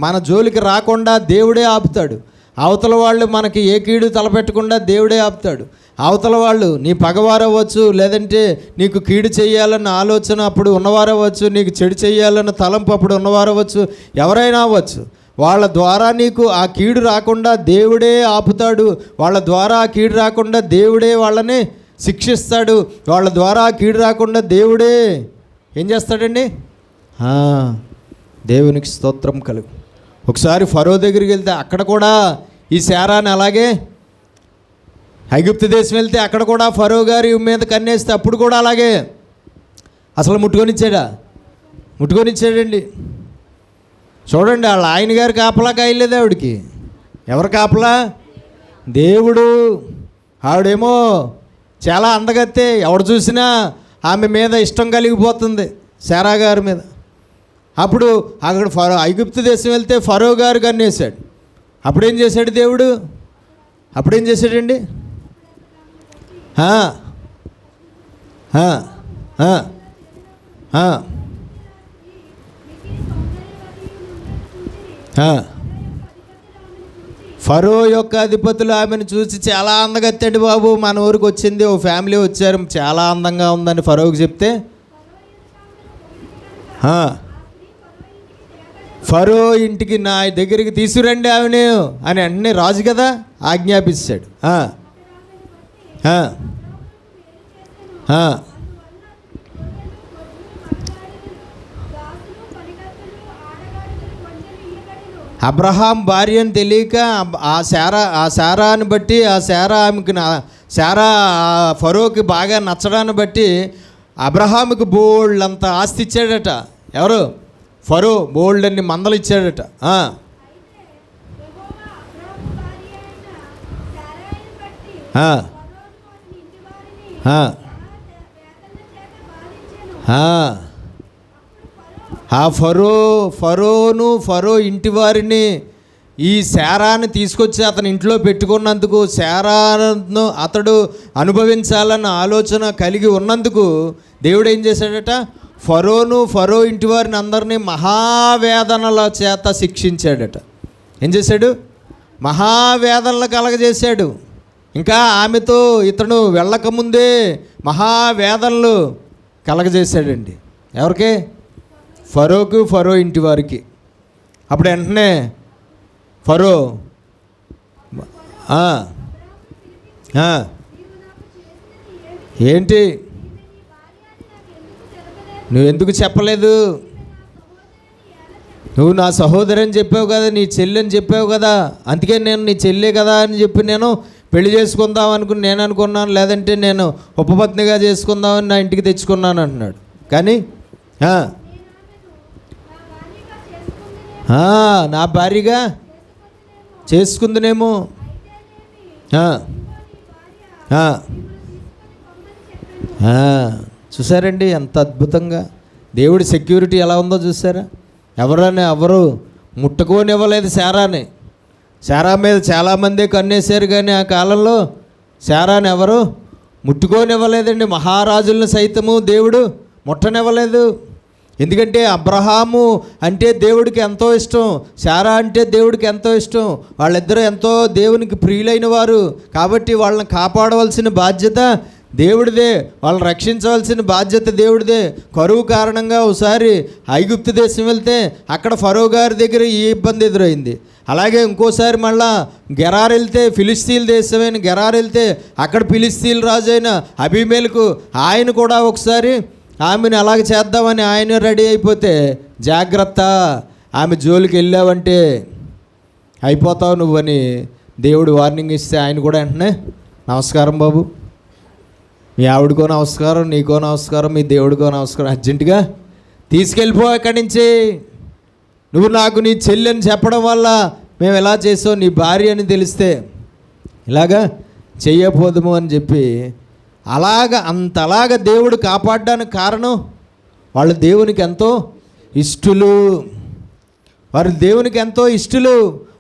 మన జోలికి రాకుండా దేవుడే ఆపుతాడు. అవతల వాళ్ళు మనకి ఏ కీడు తలపెట్టకుండా దేవుడే ఆపుతాడు. అవతల వాళ్ళు నీ పగవారవ్వచ్చు, లేదంటే నీకు కీడు చేయాలన్న ఆలోచన అప్పుడు ఉన్నవారవ్వచ్చు, నీకు చెడు చేయాలన్న తలంపు అప్పుడు ఉన్నవారవచ్చు, ఎవరైనా అవ్వచ్చు. వాళ్ళ ద్వారా నీకు ఆ కీడు రాకుండా దేవుడే ఆపుతాడు. వాళ్ళ ద్వారా ఆ కీడు రాకుండా దేవుడే వాళ్ళని శిక్షిస్తాడు. వాళ్ళ ద్వారా ఆ కీడు రాకుండా దేవుడే ఏం చేస్తాడండి? దేవునికి స్తోత్రం కలుగు. ఒకసారి ఫరో దగ్గరికి వెళ్తే అక్కడ కూడా ఈ శారాని అలాగే, ఐగుప్తు దేశం వెళ్తే అక్కడ కూడా ఫరో గారి మీద కన్నేస్తే అప్పుడు కూడా అలాగే. అసలు ముట్టుకొనిచ్చాడండి. చూడండి, వాళ్ళ ఆయన గారు కాపలా కాయలేదు ఆవిడికి. ఎవరు కాపలా? దేవుడు. ఆవిడేమో చాలా అందగత్తే, ఎవడు చూసినా ఆమె మీద ఇష్టం కలిగిపోతుంది, శారా గారి మీద. అప్పుడు అక్కడ ఐగుప్తు దేశం వెళ్తే ఫరో గారు కన్నేశాడు. అప్పుడేం చేశాడు దేవుడు? అప్పుడేం చేశాడండి? ఫరో యొక్క అధిపతులు ఆమెను చూసి చాలా అందగత్తాడు బాబు, మన ఊరికి వచ్చింది, ఓ ఫ్యామిలీ వచ్చారు, చాలా అందంగా ఉందని ఫరోకి చెప్తే ఫరో ఇంటికి నా దగ్గరికి తీసుకురండి ఆమెను అని అన్నీ రాజు కదా ఆజ్ఞాపిస్తాడు. అబ్రహాం భార్య అని తెలియక ఆ శారాని బట్టి ఆమెకి శారా ఫరోకి బాగా నచ్చడాన్ని బట్టి అబ్రహాముకి బోల్డ్ అంత ఆస్తి ఇచ్చాడట. ఎవరు? ఫరో బోల్డ్ అన్ని మందలు ఇచ్చాడట. ఆ ఫరో ఇంటి వారిని ఈ శారాను తీసుకొచ్చి అతని ఇంట్లో పెట్టుకున్నందుకు, శారాను అతడు అనుభవించాలన్న ఆలోచన కలిగి ఉన్నందుకు దేవుడు ఏం చేశాడట? ఫరో ఇంటి వారిని అందరినీ మహావేదనల చేత శిక్షించాడట. ఏం చేశాడు? మహావేదనలు కలగజేశాడు. ఇంకా ఆమెతో ఇతడు వెళ్ళకముందే మహావేదనలు కలగజేశాడండి. ఎవరికి? ఫరో ఇంటి వారికి. అప్పుడు వెంటనే ఫరో ఏంటి, నువ్వెందుకు చెప్పలేదు? నువ్వు నా సహోదరి అని చెప్పావు కదా, నీ చెల్లి అని చెప్పావు కదా, అందుకే నేను నీ చెల్లె కదా అని చెప్పి నేను పెళ్లి చేసుకుందాం నేను అనుకున్నాను, లేదంటే నేను ఉపపత్నిగా చేసుకుందామని నా ఇంటికి తెచ్చుకున్నాను అంటున్నాడు. కానీ నా భార్యగా చేసుకుందునేమో. చూసారండి ఎంత అద్భుతంగా దేవుడి సెక్యూరిటీ ఎలా ఉందో చూసారా? ఎవరు ముట్టుకోనివ్వలేదు శారాని. శారా మీద చాలామంది కన్నేశారు, కానీ ఆ కాలంలో శారాని ఎవరు ముట్టుకోనివ్వలేదండి. మహారాజులను సైతము దేవుడు ముట్టనివ్వలేదు. ఎందుకంటే అబ్రహాము అంటే దేవుడికి ఎంతో ఇష్టం, శారా అంటే దేవుడికి ఎంతో ఇష్టం. వాళ్ళిద్దరూ ఎంతో దేవునికి ప్రియులైన వారు కాబట్టి వాళ్ళని కాపాడవలసిన బాధ్యత దేవుడిదే, వాళ్ళని రక్షించవలసిన బాధ్యత దేవుడిదే. కరువు కారణంగా ఒకసారి ఐగుప్తు దేశం వెళ్తే అక్కడ ఫరో గారి దగ్గర ఈ ఇబ్బంది ఎదురైంది. అలాగే ఇంకోసారి మళ్ళా గెరార్ వెళ్తే, ఫిలిస్తీన్ దేశమైన గెరార్ వెళ్తే అక్కడ ఫిలిస్తీన్ రాజు అయిన అబీమెలెకు ఆయన కూడా ఒకసారి ఆమెను అలాగ చేద్దామని ఆయన రెడీ అయిపోతే, జాగ్రత్త ఆమె జోలికి వెళ్ళావంటే అయిపోతావు నువ్వని దేవుడు వార్నింగ్ ఇస్తే ఆయన కూడా వెంటనే నమస్కారం బాబు, మీ ఆవిడకో నమస్కారం, నీకో నమస్కారం, మీ దేవుడికో నమస్కారం, అర్జెంటుగా తీసుకెళ్ళిపో ఇక్కడి నుంచి, నువ్వు నాకు నీ చెల్లి అని చెప్పడం వల్ల మేము ఎలా చేసావు, నీ భార్య అని తెలిస్తే ఇలాగా చెయ్యపోదుము అని చెప్పి అంతలాగా దేవుడు కాపాడడానికి కారణం వాళ్ళు దేవునికి ఎంతో ఇష్టలు. వారు దేవునికి ఎంతో ఇష్టలు.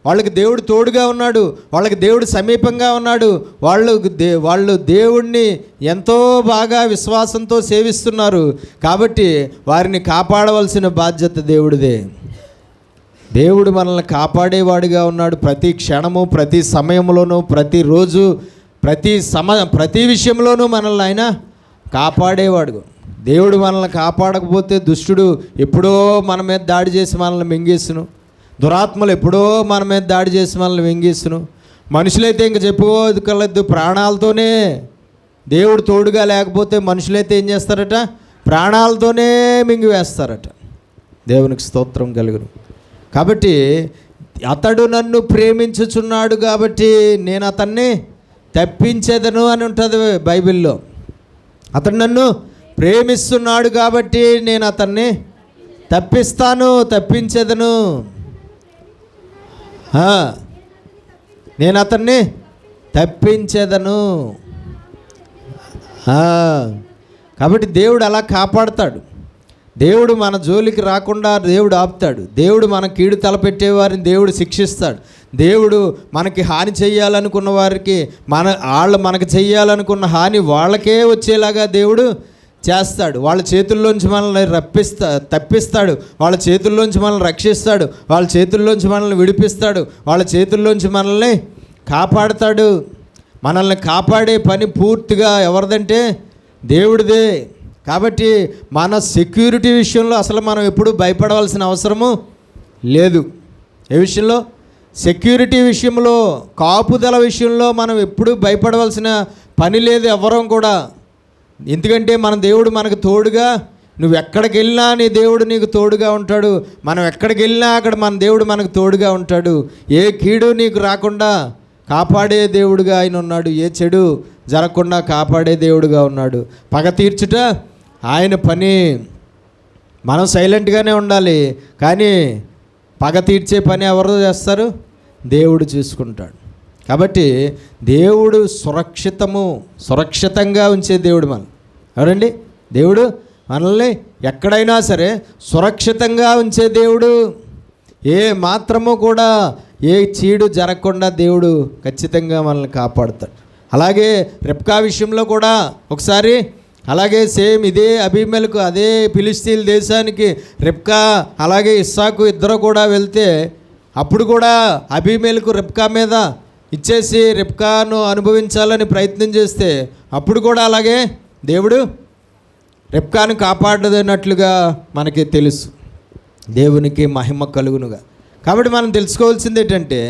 వాళ్ళకి దేవుడు తోడుగా ఉన్నాడు, వాళ్ళకి దేవుడు సమీపంగా ఉన్నాడు, వాళ్ళు దేవుణ్ణి ఎంతో బాగా విశ్వాసంతో సేవిస్తున్నారు. కాబట్టి వారిని కాపాడవలసిన బాధ్యత దేవుడిదే. దేవుడు మనల్ని కాపాడేవాడిగా ఉన్నాడు. ప్రతి క్షణము, ప్రతి సమయంలోనూ, ప్రతిరోజు, ప్రతి విషయంలోనూ మనల్ని ఆయన కాపాడేవాడు. దేవుడు మనల్ని కాపాడకపోతే దుష్టుడు ఎప్పుడో మన మీద దాడి చేసి మనల్ని మింగేసును. దురాత్మలు ఎప్పుడో మన మీద దాడి చేసి మనల్ని మింగేసును. మనుషులైతే ఇంక చెప్పుకోదు, ప్రాణాలతోనే. దేవుడు తోడుగా లేకపోతే మనుషులైతే ఏం చేస్తారట? ప్రాణాలతోనే మింగివేస్తారట. దేవునికి స్తోత్రం కలుగును. కాబట్టి అతడు నన్ను ప్రేమించుచున్నాడు కాబట్టి నేను అతన్ని తప్పించేదను అని ఉంటుంది బైబిల్లో. అతడు నన్ను ప్రేమిస్తున్నాడు కాబట్టి నేను అతన్ని తప్పించేదను. నేను అతన్ని తప్పించేదను. కాబట్టి దేవుడు అలా కాపాడతాడు. దేవుడు మన జోలికి రాకుండా దేవుడు ఆపుతాడు. దేవుడు మన కీడు తలపెట్టేవారిని దేవుడు శిక్షిస్తాడు. దేవుడు మనకి హాని చెయ్యాలనుకున్న వారికి వాళ్ళు మనకు చెయ్యాలనుకున్న హాని వాళ్ళకే వచ్చేలాగా దేవుడు చేస్తాడు. వాళ్ళ చేతుల్లోంచి మనల్ని తప్పిస్తాడు. వాళ్ళ చేతుల్లోంచి మనల్ని రక్షిస్తాడు. వాళ్ళ చేతుల్లోంచి మనల్ని విడిపిస్తాడు. వాళ్ళ చేతుల్లోంచి మనల్ని కాపాడుతాడు. మనల్ని కాపాడే పని పూర్తిగా ఎవరిదంటే దేవుడిదే. కాబట్టి మన సెక్యూరిటీ విషయంలో అసలు మనం ఎప్పుడూ భయపడవలసిన అవసరము లేదు. ఏ విషయంలో? సెక్యూరిటీ విషయంలో, కాపుదల విషయంలో మనం ఎప్పుడూ భయపడవలసిన పని లేదు ఎవ్వరం కూడా. ఎందుకంటే మన దేవుడు మనకు తోడుగా, నువ్వు ఎక్కడికి వెళ్ళినా నీ దేవుడు నీకు తోడుగా ఉంటాడు. మనం ఎక్కడికి వెళ్ళినా అక్కడ మన దేవుడు మనకు తోడుగా ఉంటాడు. ఏ కీడు నీకు రాకుండా కాపాడే దేవుడుగా ఆయన ఉన్నాడు. ఏ చెడు జరగకుండా కాపాడే దేవుడుగా ఉన్నాడు. పగ తీర్చుట ఆయన పని. మనం సైలెంట్గానే ఉండాలి, కానీ పగ తీర్చే పని ఎవరు చేస్తారు? దేవుడు చూసుకుంటాడు. కాబట్టి దేవుడు సురక్షితంగా ఉంచే దేవుడు మనం. ఎవరండి? దేవుడు మనల్ని ఎక్కడైనా సరే సురక్షితంగా ఉంచే దేవుడు. ఏ మాత్రము కూడా ఏ చీడు జరగకుండా దేవుడు ఖచ్చితంగా మనల్ని కాపాడుతాడు. అలాగే రెబ్కా విషయంలో కూడా ఒకసారి అలాగే సేమ్ ఇదే అబీమెలెకు, అదే ఫిలిష్తీయుల దేశానికి రెబ్కా అలాగే ఇస్సాకు ఇద్దరు కూడా వెళ్తే అప్పుడు కూడా అబీమెలెకు రెబ్కా మీద ఇచ్చేసి రెబ్కాను అనుభవించాలని ప్రయత్నం చేస్తే అప్పుడు కూడా అలాగే దేవుడు రెబ్కాను కాపాడదన్నట్లుగా మనకి తెలుసు. దేవునికి మహిమ కలుగునుగా. కాబట్టి మనం తెలుసుకోవాల్సింది ఏంటంటే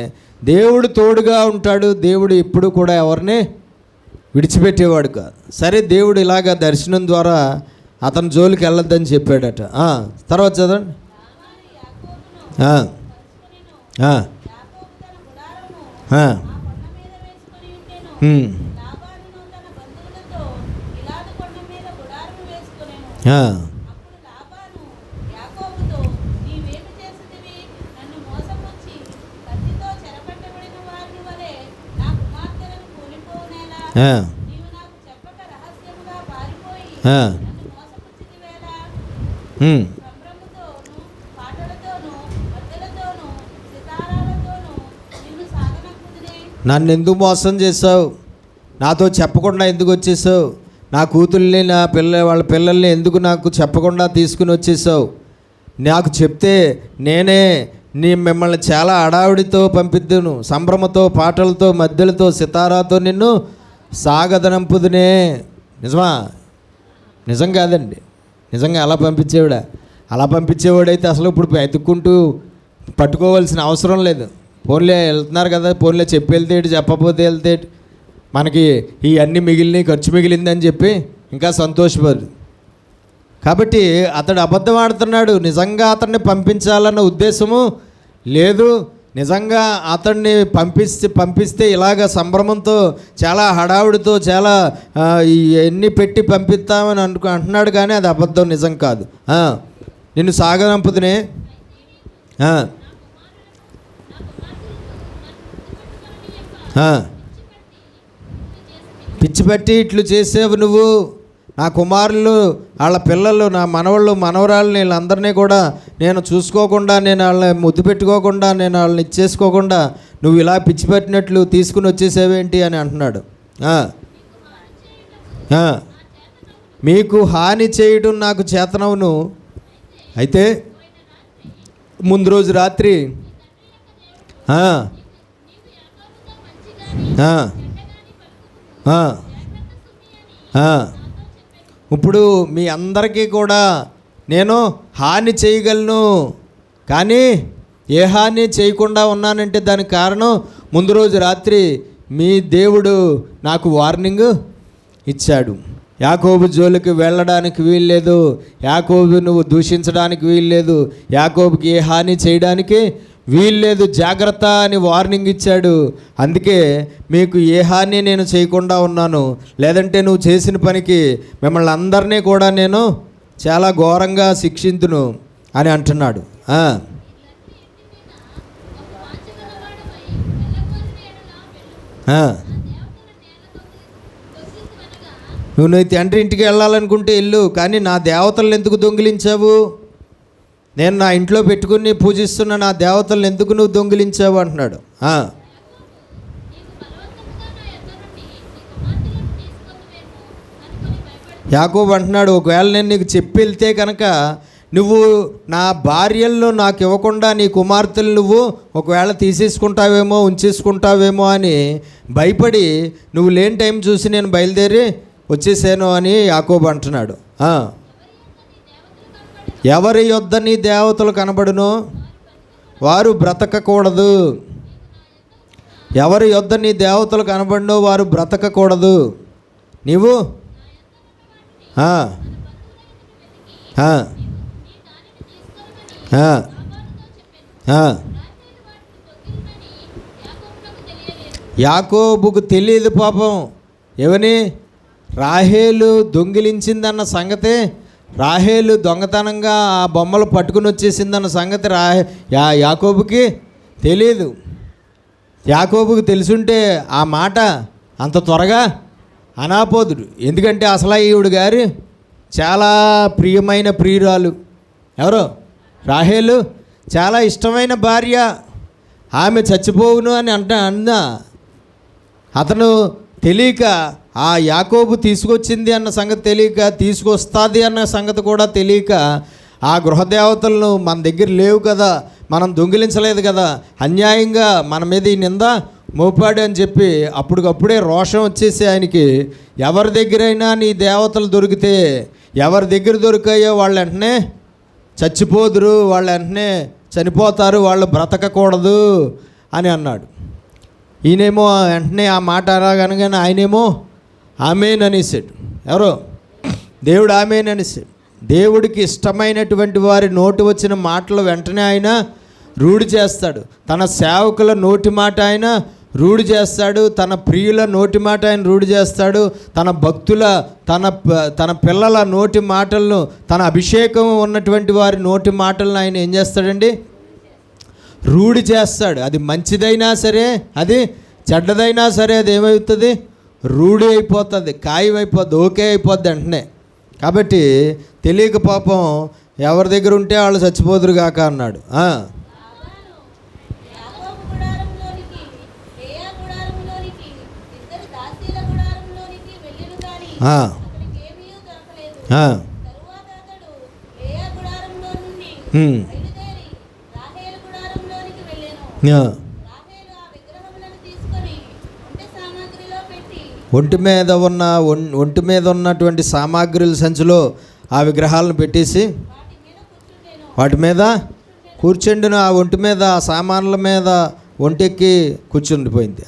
దేవుడు తోడుగా ఉంటాడు. దేవుడు ఎప్పుడు కూడా ఎవరిని విడిచిపెట్టేవాడు కాదు. సరే, దేవుడు ఇలాగ దర్శనం ద్వారా అతని జోలికి వెళ్ళొద్దని చెప్పాడట. తర్వాత చదవండి. నన్ను ఎందుకు మోసం చేసావు? నాతో చెప్పకుండా ఎందుకు వచ్చేసావు? నా కూతుర్ని, వాళ్ళ పిల్లల్ని ఎందుకు నాకు చెప్పకుండా తీసుకుని వచ్చేసావు? నాకు చెప్తే నేనే మిమ్మల్ని చాలా హడావిడితో పంపిద్దును, సంభ్రమతో, పాటలతో, మధ్యలతో, సితారాతో నిన్ను సాగదనంపుదునే. నిజమా? నిజం కాదండి. నిజంగా అలా పంపించేవాడా? అలా పంపించేవాడైతే అసలు ఇప్పుడు ఎత్తుక్కుంటూ పట్టుకోవాల్సిన అవసరం లేదు. ఫోన్లే వెళ్తున్నారు కదా, ఫోన్లే చెప్పి వెళ్తేటి, చెప్పకపోతే వెళ్తేటి, మనకి ఇవన్నీ మిగిలినాయి, ఖర్చు మిగిలిందని చెప్పి ఇంకా సంతోషపడు. కాబట్టి అతడు అబద్ధం ఆడుతున్నాడు. నిజంగా అతన్ని పంపించాలన్న ఉద్దేశము లేదు. నిజంగా అతన్ని పంపిస్తే ఇలాగ సంభ్రమంతో, చాలా హడావుడితో, చాలా ఎన్ని పెట్టి పంపిస్తామని అంటున్నాడు. కానీ అది అబద్ధం, నిజం కాదు. నిన్ను సాగనంపుదునే. పిచ్చి పట్టి ఇట్లు చేసేవు నువ్వు. నా కుమారులు, వాళ్ళ పిల్లలు, నా మనవాళ్ళు మనవరాళ్ళు, వీళ్ళందరినీ కూడా నేను చూసుకోకుండా, నేను వాళ్ళని ముద్దు పెట్టుకోకుండా, నేను వాళ్ళని ఇచ్చేసుకోకుండా నువ్వు ఇలా పిచ్చి పట్టినట్లు తీసుకుని వచ్చేసేవేంటి అని అంటున్నాడు. మీకు హాని చేయడం నాకు చేతనవును. అయితే ముందు రోజు రాత్రి ఇప్పుడు మీ అందరికీ కూడా నేను హాని చేయగలను, కానీ ఏ హాని చేయకుండా ఉన్నానంటే దానికి కారణం ముందు రోజు రాత్రి మీ దేవుడు నాకు వార్నింగ్ ఇచ్చాడు. యాకోబు జోలికి వెళ్ళడానికి వీల్లేదు, యాకోబు నువ్వు దూషించడానికి వీల్లేదు, యాకోబుకి ఏ హాని చేయడానికి వీల్లేదు, జాగ్రత్త అని వార్నింగ్ ఇచ్చాడు. అందుకే మీకు ఏ హాని నేను చేయకుండా ఉన్నాను, లేదంటే నువ్వు చేసిన పనికి మిమ్మల్ని అందరినీ కూడా నేను చాలా ఘోరంగా శిక్షింతును అని అంటున్నాడు. నువ్వు నీ తండ్రి ఇంటికి వెళ్ళాలనుకుంటే వెళ్ళు, కానీ నా దేవతలను ఎందుకు దొంగిలించావు? నేను నా ఇంట్లో పెట్టుకుని పూజిస్తున్న నా దేవతలను ఎందుకు నువ్వు దొంగిలించావు అంటున్నాడు. యాకోబు అంటున్నాడు, ఒకవేళ నేను నీకు చెప్పి వెళ్తే కనుక నువ్వు నా భార్యలను నాకు ఇవ్వకుండా నీ కుమార్తెలు నువ్వు ఒకవేళ తీసేసుకుంటావేమో, ఉంచేసుకుంటావేమో అని భయపడి నువ్వు లేని టైం చూసి నేను బయలుదేరి వచ్చేసాను అని యాకోబు అంటున్నాడు. ఎవరి యొద్ద నీ దేవతలు కనబడునో వారు బ్రతకకూడదు. ఎవరి యొద్ద నీ దేవతలు కనబడినో వారు బ్రతకకూడదు. నీవు యాకోబుకు తెలియదు పాపం. ఏమని? రాహేలు దొంగిలించిందన్న సంగతే, రాహేలు దొంగతనంగా ఆ బొమ్మలు పట్టుకుని వచ్చేసిందన్న సంగతి యాకోబుకి తెలియదు. యాకోబుకి తెలుసుంటే ఆ మాట అంత త్వరగా అనాపోదుడు. ఎందుకంటే అసలు ఈవిడ గారు చాలా ప్రియమైన ప్రియురాలు. ఎవరో రాహేలు చాలా ఇష్టమైన భార్య. ఆమె చచ్చిపోవును అని అన్నా అతను తెలియక, ఆ యాకోబు తీసుకొచ్చింది అన్న సంగతి తెలియక, తీసుకొస్తుంది అన్న సంగతి కూడా తెలియక, ఆ గృహదేవతలను మన దగ్గర లేవు కదా, మనం దొంగిలించలేదు కదా, అన్యాయంగా మన మీద ఈ నింద మోపాడు అని చెప్పి అప్పటికప్పుడే రోషం వచ్చేసి ఆయనకి, ఎవరి దగ్గరైనా నీ దేవతలు దొరికితే, ఎవరి దగ్గర దొరికాయో వాళ్ళు వెంటనే చచ్చిపోదురు, వాళ్ళు వెంటనే చనిపోతారు, వాళ్ళు బ్రతకకూడదు అని అన్నాడు. ఈయనేమో వెంటనే ఆ మాట అనగానే ఆయనేమో ఆమేన్ అనేసాడు. ఎవరో దేవుడు ఆమేన్ అనేసాడు. దేవుడికి ఇష్టమైనటువంటి వారి నోటి వచ్చిన మాటలు వెంటనే ఆయన రూఢి చేస్తాడు. తన సేవకుల నోటి మాట ఆయన రూఢి చేస్తాడు, తన ప్రియుల నోటి మాట ఆయన రూఢి చేస్తాడు, తన భక్తుల తన పిల్లల నోటి మాటలను, తన అభిషేకం ఉన్నటువంటి వారి నోటి మాటలను ఆయన ఏం చేస్తాడండి? రూఢి చేస్తాడు. అది మంచిదైనా సరే, అది చెడ్డదైనా సరే, అది ఏమవుతుంది? రూఢి అయిపోతుంది, ఖాయమైపోద్ది, ఓకే అయిపోద్ది వెంటనే. కాబట్టి తెలియక పాపం ఎవరి దగ్గర ఉంటే వాళ్ళు చచ్చిపోదురు కాక అన్నాడు. ఒంటి మీద ఉన్నటువంటి సామాగ్రిల సంచిలో ఆ విగ్రహాలను పెట్టేసి వాటి మీద కూర్చుండిన, ఆ ఒంటి మీద ఆ సామాన్ల మీద ఒంటెక్కి కూర్చుండిపోయింది.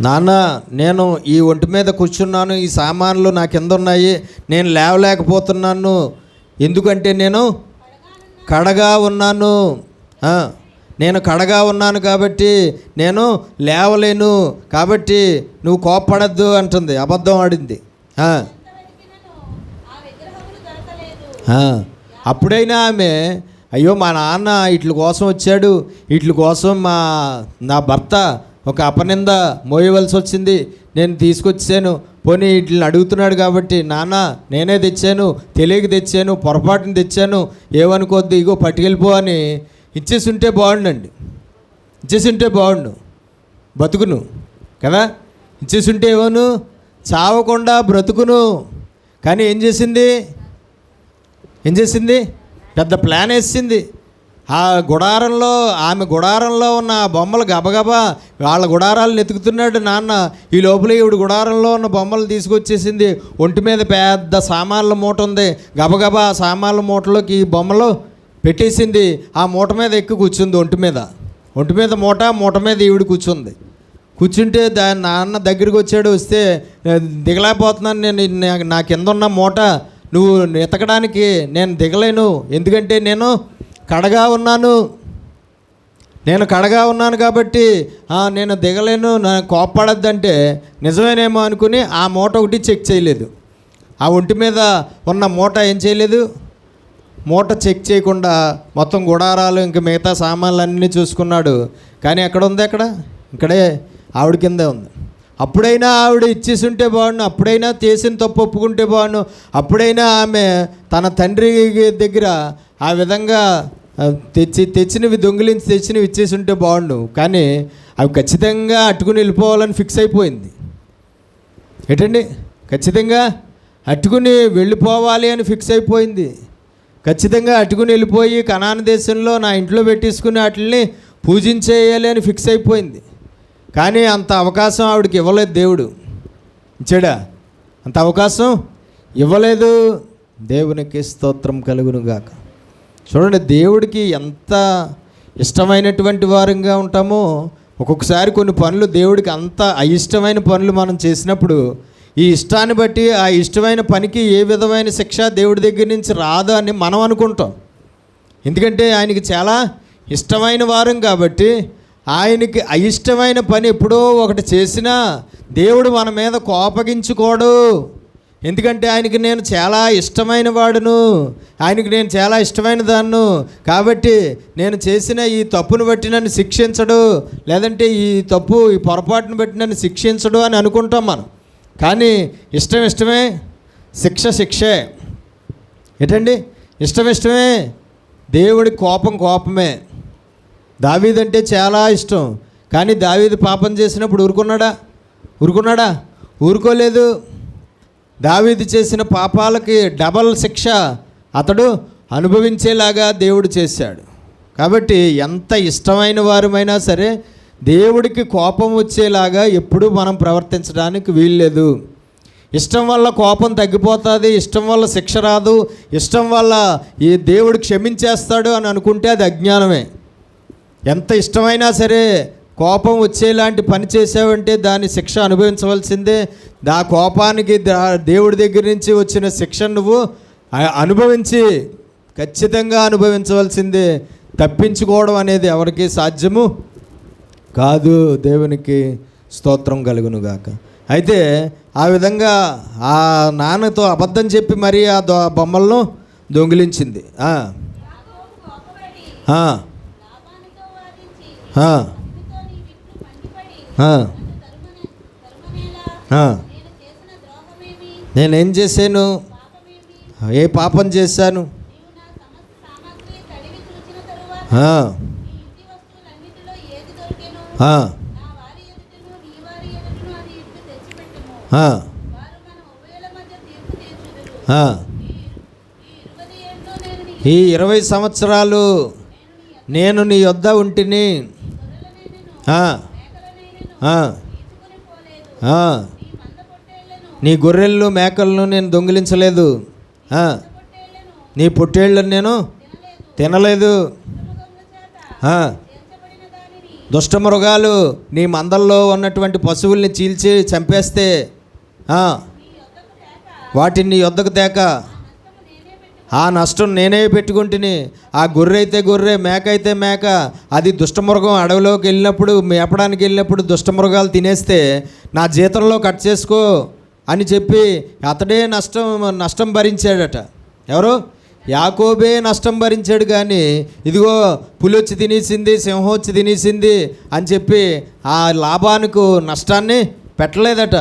నాన్న, నేను ఈ ఒంటి మీద కూర్చున్నాను, ఈ సామాన్లు నా కింద ఉన్నాయి, నేను లేవలేకపోతున్నాను, ఎందుకంటే నేను కడగా ఉన్నాను. నేను కడగా ఉన్నాను కాబట్టి నేను లేవలేను, కాబట్టి నువ్వు కోప్పడద్దు అంటుంది. అబద్ధం ఆడింది. అప్పుడైనా ఆమె అయ్యో మా నాన్న వీటి కోసం వచ్చాడు, వీటి కోసం నా భర్త ఒక అపనింద మోయవలసి వచ్చింది, నేను తీసుకొచ్చాను, పోనీ వీటిని అడుగుతున్నాడు కాబట్టి నాన్న నేనే తెచ్చాను, తెలియక తెచ్చాను, పొరపాటుని తెచ్చాను, ఏమనుకోద్దు, ఇగో పట్టుకెళ్ళిపో అని ఇచ్చేసి బాగుండండి, ఇచ్చేసి బాగుండు, బతుకును కదా, ఇచ్చేసి ఏమోను చావకుండా బ్రతుకును. కానీ ఏం చేసింది పెద్ద ప్లాన్ వేసింది. ఆ గుడారంలో, ఆమె గుడారంలో ఉన్న ఆ బొమ్మలు గబగబా వాళ్ళ గుడారాలను ఎతుకుతున్నాడు నాన్న. ఈ లోపల ఈవిడ గుడారంలో ఉన్న బొమ్మలు తీసుకొచ్చేసింది. ఒంటి మీద పెద్ద సామాన్ల మూట ఉంది, గబగబా ఆ సామాన్ల మూటలోకి ఈ బొమ్మలు పెట్టేసింది. ఆ మూట మీద ఎక్కి కూర్చుంది. ఒంటి మీద మూట మీద ఈవిడ కూర్చుంటే దాని నాన్న దగ్గరికి వచ్చాడు. వస్తే దిగలేకపోతున్నాను నేను, నా కింద ఉన్న మూట నువ్వు ఎతకడానికి నేను దిగలేను, ఎందుకంటే నేను కడగా ఉన్నాను కాబట్టి నేను దిగలేను, నాకు కోప్పడద్దంటే నిజమేనేమో అనుకుని ఆ మూట ఒకటి చెక్ చేయలేదు. ఆ ఒంటి మీద ఉన్న మూట ఏం చేయలేదు, మూట చెక్ చేయకుండా మొత్తం గుడారాలు ఇంకా మిగతా సామాన్లు అన్నీ చూసుకున్నాడు. కానీ ఎక్కడ ఉంది, ఇక్కడే ఆవిడ కిందే ఉంది. అప్పుడైనా ఆవిడ ఇచ్చేసి బాగుండు, అప్పుడైనా చేసిన తప్పు ఒప్పుకుంటే బాగుండు, అప్పుడైనా ఆమె తన తండ్రి దగ్గర ఆ విధంగా తెచ్చినవి దొంగిలించి తెచ్చినవి ఇచ్చేసి బాగుండు. కానీ అవి ఖచ్చితంగా అట్టుకుని వెళ్ళిపోవాలని ఫిక్స్ అయిపోయింది. ఏంటండి, ఖచ్చితంగా అట్టుకుని వెళ్ళిపోవాలి అని ఫిక్స్ అయిపోయింది. ఖచ్చితంగా అట్టుకుని వెళ్ళిపోయి కనాను దేశంలో నా ఇంట్లో పెట్టేసుకుని వాటిని పూజించేయాలి అని ఫిక్స్ అయిపోయింది. కానీ అంత అవకాశం ఆవిడకి ఇవ్వలేదు దేవుడు. ఇచ్చాడా? అంత అవకాశం ఇవ్వలేదు. దేవునికి స్తోత్రం కలుగును గాక. చూడండి, దేవుడికి ఎంత ఇష్టమైనటువంటి వారంగా ఉంటామో ఒక్కొక్కసారి కొన్ని పనులు దేవుడికి అంత అయిష్టమైన పనులు మనం చేసినప్పుడు ఈ ఇష్టాన్ని బట్టి ఆ ఇష్టమైన పనికి ఏ విధమైన శిక్ష దేవుడి దగ్గర నుంచి రాదు అని మనం అనుకుంటాం. ఎందుకంటే ఆయనకి చాలా ఇష్టమైన వారం కాబట్టి ఆయనకి అయిష్టమైన పని ఎప్పుడో ఒకటి చేసినా దేవుడు మన మీద కోపగించుకోడు. ఎందుకంటే ఆయనకి నేను చాలా ఇష్టమైన వాడును, ఆయనకి నేను చాలా ఇష్టమైన దాన్ను, కాబట్టి నేను చేసిన ఈ తప్పును బట్టి నన్ను శిక్షించడు, లేదంటే ఈ పొరపాటును బట్టి నన్ను శిక్షించడు అని అనుకుంటాం మనం. కానీ ఇష్టమే, శిక్షే. ఏంటండి, ఇష్టమే, దేవుడి కోపమే. దావీదంటే చాలా ఇష్టం, కానీ దావీదు పాపం చేసినప్పుడు ఊరుకున్నాడా? ఊరుకోలేదు. దావీదు చేసిన పాపాలకి డబల్ శిక్ష అతడు అనుభవించేలాగా దేవుడు చేశాడు. కాబట్టి ఎంత ఇష్టమైన వారమైనా సరే దేవుడికి కోపం వచ్చేలాగా ఎప్పుడూ మనం ప్రవర్తించడానికి వీల్లేదు. ఇష్టం వల్ల కోపం తగ్గిపోతుంది, ఇష్టం వల్ల శిక్ష రాదు, ఇష్టం వల్ల ఈ దేవుడు క్షమించేస్తాడు అని అనుకుంటే అది అజ్ఞానమే. ఎంత ఇష్టమైనా సరే కోపం వచ్చేలాంటి పని చేసావంటే దాని శిక్ష అనుభవించవలసిందే. ఆ కోపానికి దేవుడి దగ్గర నుంచి వచ్చిన శిక్ష నువ్వు ఖచ్చితంగా అనుభవించవలసిందే. తప్పించుకోవడం అనేది ఎవరికి సాధ్యము కాదు. దేవునికి స్తోత్రం కలుగునుగాక. అయితే ఆ విధంగా ఆ నాన్నతో అబద్ధం చెప్పి మరీ ఆ బొమ్మలను దొంగిలించింది. నేనేం చేశాను? ఏ పాపం చేశాను? ఈ 20 సంవత్సరాలు నేను నీ యొద్ద ఉంటిని, నీ గొర్రెలను మేకలను నేను దొంగిలించలేదు, నీ పొట్టేళ్ళను నేను తినలేదు, దుష్టమృగాలు నీ మందల్లో ఉన్నటువంటి పశువుల్ని చీల్చి చంపేస్తే వాటిని నీ యొద్దకు తేక ఆ నష్టం నేనే పెట్టుకుంటుని. ఆ గొర్రె అయితే గొర్రె, మేక అయితే మేక, అది దుష్టమృగం అడవిలోకి వెళ్ళినప్పుడు, మేపడానికి వెళ్ళినప్పుడు దుష్టమృగాలు తినేస్తే నా జీతంలో కట్ చేసుకో అని చెప్పి అతడే నష్టం భరించాడట. ఎవరు? యాకోబే నష్టం భరించాడు. కానీ ఇదిగో పులి వచ్చి తినేసింది, సింహం వచ్చి తినేసింది అని చెప్పి ఆ లాభానికి నష్టాన్ని పెట్టలేదట.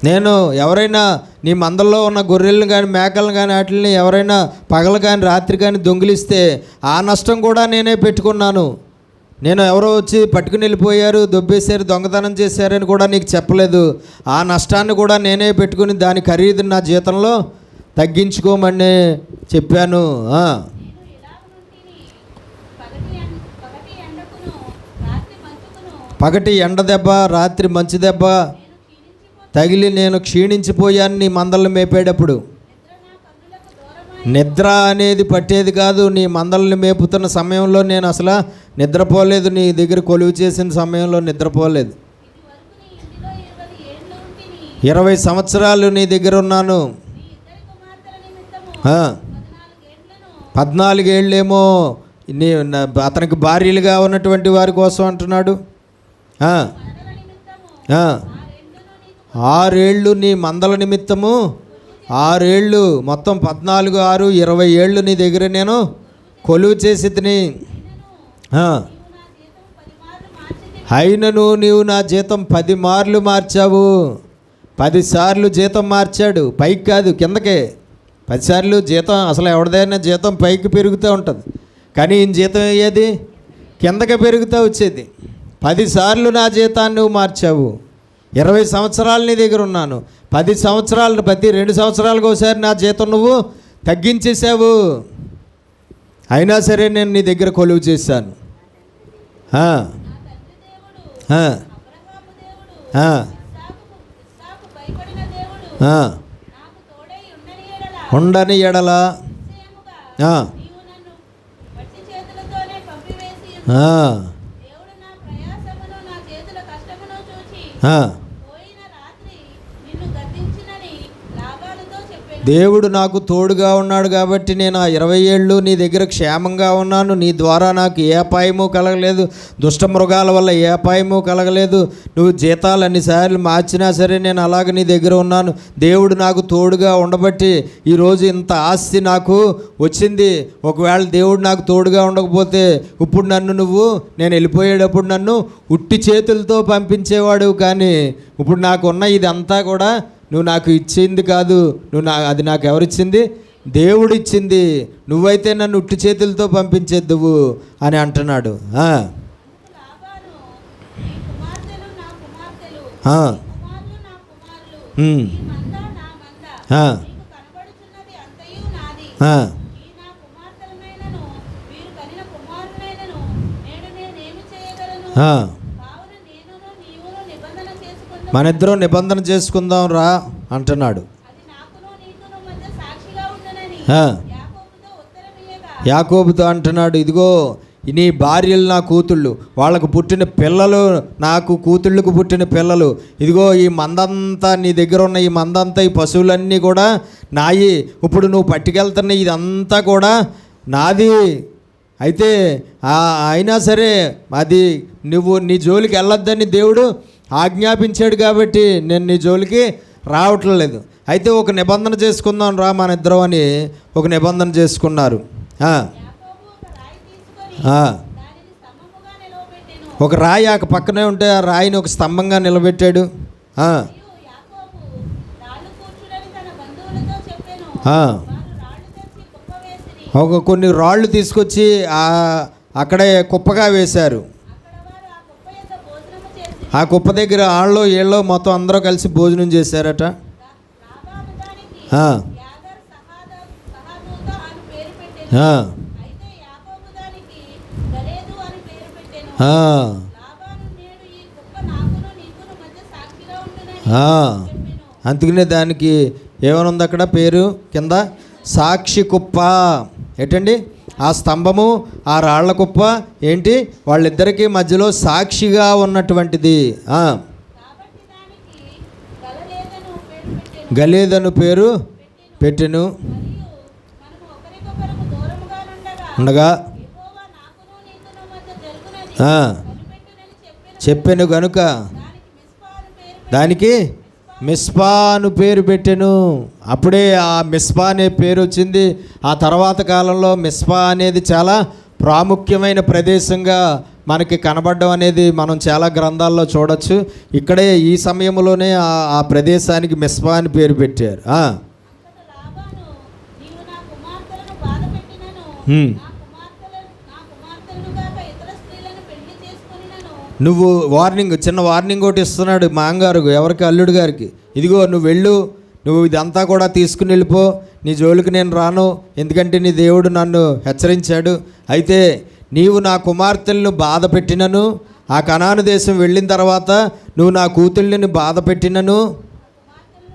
నేను ఎవరైనా నీ మందల్లో ఉన్న గొర్రెలను కానీ మేకలను కానీ వాటిని ఎవరైనా పగలు కానీ రాత్రి కానీ దొంగిలిస్తే ఆ నష్టం కూడా నేనే పెట్టుకున్నాను. నేను ఎవరో వచ్చి పట్టుకుని వెళ్ళిపోయారు, దొబ్బేశారు, దొంగతనం చేశారని కూడా నీకు చెప్పలేదు. ఆ నష్టాన్ని కూడా నేనే పెట్టుకుని దాని ఖరీదు నా జీతంలో తగ్గించుకోమని చెప్పాను. పగటి ఎండ దెబ్బ, రాత్రి మంచు దెబ్బ తగిలి నేను క్షీణించిపోయాను నీ మందలను మేపేటప్పుడు. నిద్ర అనేది పట్టేది కాదు. నీ మందలను మేపుతున్న సమయంలో నేను అసలు నిద్రపోలేదు. నీ దగ్గర కొలువు చేసిన సమయంలో నిద్రపోలేదు. 20 సంవత్సరాలు నీ దగ్గర ఉన్నాను. 14 ఏళ్ళేమో నీ అతనికి భార్యలుగా ఉన్నటువంటి వారి కోసం అంటున్నాడు. 6 ఏళ్ళు నీ మందల నిమిత్తము, 6 ఏళ్ళు మొత్తం 14, 6, 20 ఏళ్ళు నీ దగ్గర నేను కొలువు చేసి తిని. అయినను నీవు నా జీతం 10 మార్లు మార్చావు. 10 సార్లు జీతం మార్చాడు. పైకి కాదు, కిందకే. 10 సార్లు జీతం. అసలు ఎవరిదైనా జీతం పైకి పెరుగుతూ ఉంటుంది, కానీ ఈయన జీతం అయ్యేది కిందకే పెరుగుతూ వచ్చేది. 10 సార్లు నా జీతాన్ని నువ్వు మార్చావు. 20 సంవత్సరాలు నీ దగ్గర ఉన్నాను. 10 సంవత్సరాలు, ప్రతి 2 సంవత్సరాలకు ఒకసారి నా జీతం నువ్వు తగ్గించేసావు. అయినా సరే నేను నీ దగ్గర కొలువు చేశాను. ఉండని ఎడల దేవుడు నాకు తోడుగా ఉన్నాడు కాబట్టి నేను ఆ 20 ఏళ్ళు నీ దగ్గర క్షేమంగా ఉన్నాను. నీ ద్వారా నాకు ఏ అపాయము కలగలేదు. దుష్ట మృగాల వల్ల ఏ అపాయము కలగలేదు. నువ్వు జీతాలు అన్నిసార్లు మార్చినా సరే నేను అలాగ నీ దగ్గర ఉన్నాను. దేవుడు నాకు తోడుగా ఉండబట్టి ఈరోజు ఇంత ఆస్తి నాకు వచ్చింది. ఒకవేళ దేవుడు నాకు తోడుగా ఉండకపోతే ఇప్పుడు నేను వెళ్ళిపోయేటప్పుడు నన్ను ఉట్టి చేతులతో పంపించేవాడు. కానీ ఇప్పుడు నాకున్న ఇదంతా కూడా నువ్వు నాకు ఇచ్చింది కాదు. అది నాకు ఎవరిచ్చింది? దేవుడు ఇచ్చింది. నువ్వైతే నన్ను ఉట్టి చేతులతో పంపించేద్దువు అని అంటున్నాడు. మనిద్దరం నిబంధన చేసుకుందాం రా అంటున్నాడు. యాకోబుతో అంటున్నాడు, ఇదిగో నీ భార్యలు నా కూతుళ్ళు, వాళ్ళకు పుట్టిన పిల్లలు నాకు కూతుళ్ళకు పుట్టిన పిల్లలు. ఇదిగో ఈ మందంతా నీ దగ్గర ఉన్న ఈ మందంతా, ఈ పశువులన్నీ కూడా నాయి. ఇప్పుడు నువ్వు పట్టుకెళ్తున్న ఇదంతా కూడా నాది. అయితే అయినా సరే అది నువ్వు నీ జోలికి వెళ్ళొద్దని దేవుడు ఆజ్ఞాపించాడు కాబట్టి నేను నీ జోలికి రావట్లేదు. అయితే ఒక నిబంధన చేసుకుందాం రా మన ఇద్దరం అని ఒక నిబంధన చేసుకున్నారు. ఒక రాయి ఆ పక్కనే ఉంటే ఆ రాయిని ఒక స్తంభంగా నిలబెట్టాడు. కొన్ని రాళ్ళు తీసుకొచ్చి అక్కడే కుప్పగా వేశారు. ఆ కుప్ప దగ్గర ఆళ్ళో ఏళ్ళో మొత్తం అందరూ కలిసి భోజనం చేశారట. అందుకనే దానికి ఏమనుంది అక్కడ పేరు కింద? సాక్షి కుప్ప. ఏంటండి? ఆ స్తంభము, ఆ రాళ్ల కుప్ప ఏంటి? వాళ్ళిద్దరికీ మధ్యలో సాక్షిగా ఉన్నటువంటిది. గలేదను పేరు పెట్టెను. ఉండగా చెప్పెను గనుక దానికి మిస్పా అను పేరు పెట్టెను. అప్పుడే ఆ మిస్పా అనే పేరు వచ్చింది. ఆ తర్వాత కాలంలో మిస్పా అనేది చాలా ప్రాముఖ్యమైన ప్రదేశంగా మనకి కనబడడం అనేది మనం చాలా గ్రంథాల్లో చూడొచ్చు. ఇక్కడే ఈ సమయంలోనే ఆ ప్రదేశానికి మిస్పా అని పేరు పెట్టారు. నువ్వు చిన్న వార్నింగ్ ఒకటి ఇస్తున్నాడు మాంగారు ఎవరికి, అల్లుడు గారికి. ఇదిగో నువ్వు వెళ్ళు, నువ్వు ఇదంతా కూడా తీసుకుని వెళ్ళిపో, నీ జోలికి నేను రాను, ఎందుకంటే నీ దేవుడు నన్ను హెచ్చరించాడు. అయితే నీవు నా కుమార్తెలను బాధ పెట్టినను, ఆ కనాను దేశం వెళ్ళిన తర్వాత నువ్వు నా కూతుళ్ళని బాధ పెట్టినను,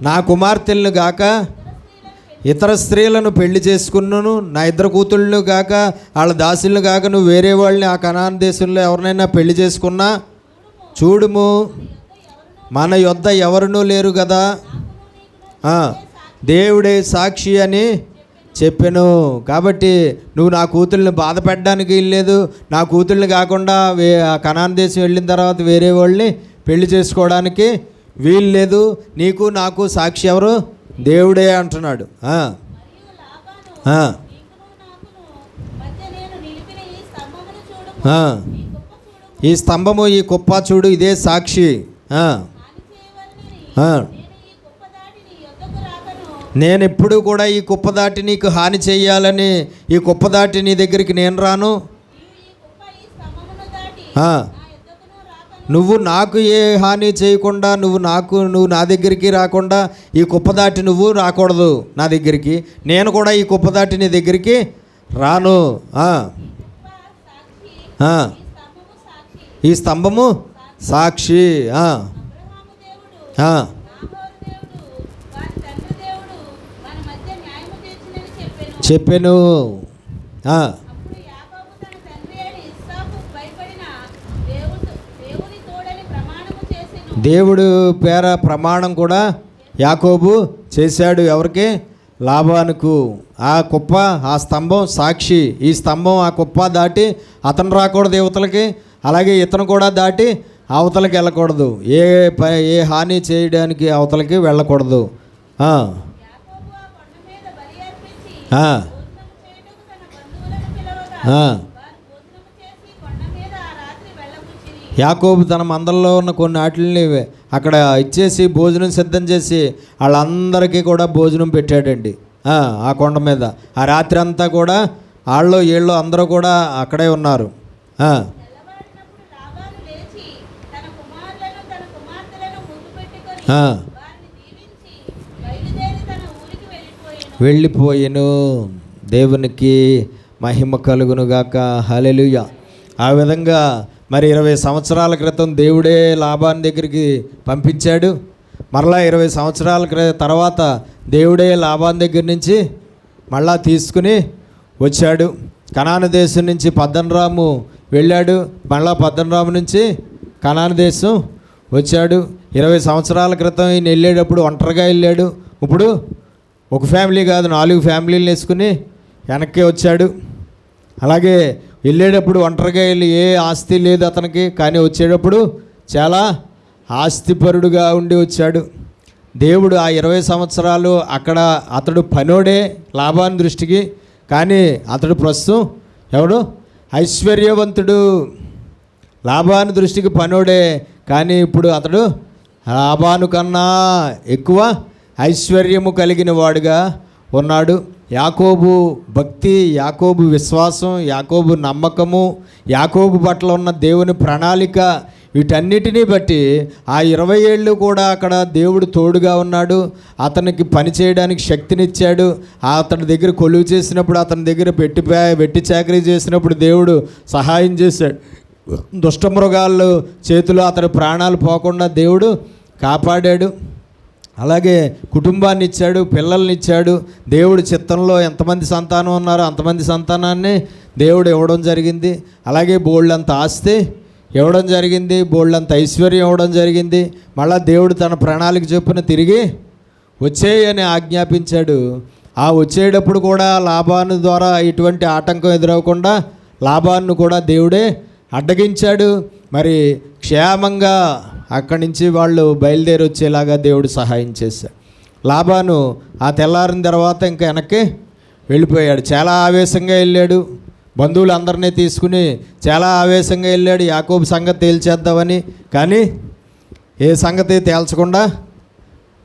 నా కుమార్తెలను గాక ఇతర స్త్రీలను పెళ్లి చేసుకున్నాను, నా ఇద్దరు కూతుళ్ళు కాక వాళ్ళ దాసులను కాక నువ్వు వేరే వాళ్ళని ఆ కనాను దేశంలో ఎవరినైనా పెళ్లి చేసుకున్నా చూడుము, మన యొద్ద ఎవరునూ లేరు కదా, దేవుడే సాక్షి అని చెప్పాను. కాబట్టి నువ్వు నా కూతుళ్ళని బాధ పెట్టడానికి వెళ్ళలేదు, నా కూతుళ్ళని కాకుండా ఆ కనాను దేశం వెళ్ళిన తర్వాత వేరే వాళ్ళని పెళ్లి చేసుకోవడానికి వీలు లేదు, నీకు నాకు సాక్షి ఎవరు, దేవుడే అంటున్నాడు. ఈ స్తంభము ఈ కుప్ప చూడు, ఇదే సాక్షి. నేను ఎప్పుడు కూడా ఈ కుప్ప దాటి నీకు హాని చేయాలని, ఈ కుప్ప దాటి నీ దగ్గరికి నేను రాను, నువ్వు నాకు ఏ హాని చేయకుండా నువ్వు నా దగ్గరికి రాకుండా ఈ కుప్ప దాటి నువ్వు రాకూడదు నా దగ్గరికి, నేను కూడా ఈ కుప్ప దాటి నీ దగ్గరికి రాను. ఈ స్తంభము సాక్షి. చెప్పాను. దేవుడు పేర ప్రమాణం కూడా యాకోబు చేశాడు. ఎవరికి? లాబానుకు. ఆ కుప్ప ఆ స్తంభం సాక్షి. ఈ స్తంభం ఆ కుప్ప దాటి అతను రాకూడదు యువతలకి, అలాగే ఇతను కూడా దాటి అవతలకి వెళ్ళకూడదు, ఏ హాని చేయడానికి అవతలకి వెళ్ళకూడదు. యాకోబు తన మందల్లో ఉన్న కొన్ని వాటిని అక్కడ ఇచ్చేసి భోజనం సిద్ధం చేసి వాళ్ళందరికీ కూడా భోజనం పెట్టాడండి ఆ కొండ మీద. ఆ రాత్రి అంతా కూడా వీళ్ళు అందరూ కూడా అక్కడే ఉన్నారు. వెళ్ళిపోయెను. దేవునికి మహిమ కలుగునుగాక. హల్లెలూయా. ఆ విధంగా మరి 20 సంవత్సరాల క్రితం దేవుడే లాబాను దగ్గరికి పంపించాడు. మరలా 20 సంవత్సరాల తర్వాత దేవుడే లాబాను దగ్గర నుంచి మళ్ళా తీసుకుని వచ్చాడు. కనాను దేశం నుంచి పద్దనరాము వెళ్ళాడు, మళ్ళా పద్దనరాము నుంచి కనాను దేశం వచ్చాడు. 20 సంవత్సరాల క్రితం ఈయన వెళ్ళేటప్పుడు ఒంటరిగా వెళ్ళాడు. ఇప్పుడు ఒక ఫ్యామిలీ కాదు 4 ఫ్యామిలీలు వేసుకుని వెనక్కి వచ్చాడు. అలాగే వెళ్ళేటప్పుడు ఒంటరిగా వెళ్ళి ఏ ఆస్తి లేదు అతనికి, కానీ వచ్చేటప్పుడు చాలా ఆస్తిపరుడుగా ఉండి వచ్చాడు. దేవుడు ఆ 20 సంవత్సరాలు అక్కడ అతడు పనోడే లాబాను దృష్టికి, కానీ అతడు ప్రస్తుతం ఎవడు? ఐశ్వర్యవంతుడు. లాబాను దృష్టికి పనోడే, కానీ ఇప్పుడు అతడు లాబాను కన్నా ఎక్కువ ఐశ్వర్యము కలిగిన వాడుగా ఉన్నాడు. యాకోబు భక్తి, యాకోబు విశ్వాసం, యాకోబు నమ్మకము, యాకోబు పట్ల ఉన్న దేవుని ప్రణాళిక, వీటన్నిటినీ బట్టి ఆ 20 ఏళ్ళు కూడా అక్కడ దేవుడు తోడుగా ఉన్నాడు. అతనికి పని చేయడానికి శక్తినిచ్చాడు. అతని దగ్గర కొలువు చేసినప్పుడు, అతని దగ్గర వెట్టి చాకరీ చేసినప్పుడు దేవుడు సహాయం చేశాడు. దుష్టమృగాలు చేతిలో అతని ప్రాణాలు పోకుండా దేవుడు కాపాడాడు. అలాగే కుటుంబాన్ని ఇచ్చాడు, పిల్లల్ని ఇచ్చాడు. దేవుడి చిత్తంలో ఎంతమంది సంతానం ఉన్నారో అంతమంది సంతానాన్ని దేవుడు ఇవ్వడం జరిగింది. అలాగే బోళ్ళంత ఆస్తి ఇవ్వడం జరిగింది, బోళ్ళంత ఐశ్వర్యం ఇవ్వడం జరిగింది. మళ్ళీ దేవుడు తన ప్రణాళిక చొప్పున తిరిగి వచ్చేయని ఆజ్ఞాపించాడు. ఆ వచ్చేటప్పుడు కూడా లాబాను ద్వారా ఎటువంటి ఆటంకం ఎదురవకుండా లాబాను కూడా దేవుడే అడ్డగించాడు. మరి క్షేమంగా అక్కడి నుంచి వాళ్ళు బయలుదేరి వచ్చేలాగా దేవుడు సహాయం చేశాడు. లాబాను ఆ తెల్లారిన తర్వాత ఇంకా వెనక్కి వెళ్ళిపోయాడు. చాలా ఆవేశంగా వెళ్ళాడు. బంధువులందరినీ తీసుకుని చాలా ఆవేశంగా వెళ్ళాడు యాకోబు సంగతి తేల్చేద్దామని. కానీ ఏ సంగతి తేల్చకుండా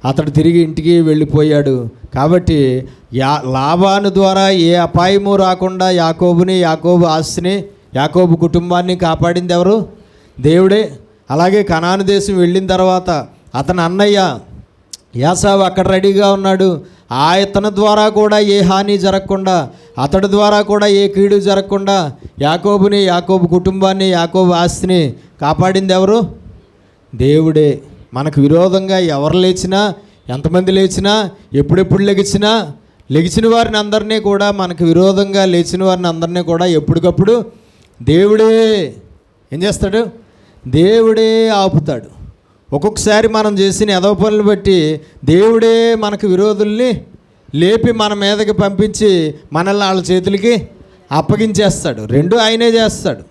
అతడు తిరిగి ఇంటికి వెళ్ళిపోయాడు. కాబట్టి లాబాను ద్వారా ఏ అపాయము రాకుండా యాకోబుని, యాకోబు ఆస్తిని, యాకోబు కుటుంబాన్ని కాపాడింది ఎవరు? దేవుడే. అలాగే కనాను దేశం వెళ్ళిన తర్వాత అతని అన్నయ్య యాసావు అక్కడ రెడీగా ఉన్నాడు. అతని ద్వారా కూడా ఏ హాని జరగకుండా, అతడి ద్వారా కూడా ఏ కీడు జరగకుండా యాకోబుని, యాకోబు కుటుంబాన్ని, యాకోబు ఆస్తిని కాపాడింది ఎవరు? దేవుడే. మనకు విరోధంగా ఎవరు లేచినా, ఎంతమంది లేచినా, ఎప్పుడెప్పుడు లెగిచిన వారిని అందరినీ కూడా, మనకు విరోధంగా లేచిన వారిని అందరినీ కూడా ఎప్పటికప్పుడు దేవుడే ఏం చేస్తాడు? దేవుడే ఆపుతాడు. ఒక్కొక్కసారి మనం చేసిన ఎదవ పనులు బట్టి దేవుడే మనకు విరోధుల్ని లేపి మన మీదకి పంపించి మనల్ని వాళ్ళ చేతులకి అప్పగించేస్తాడు. రెండు ఆయనే చేస్తాడు.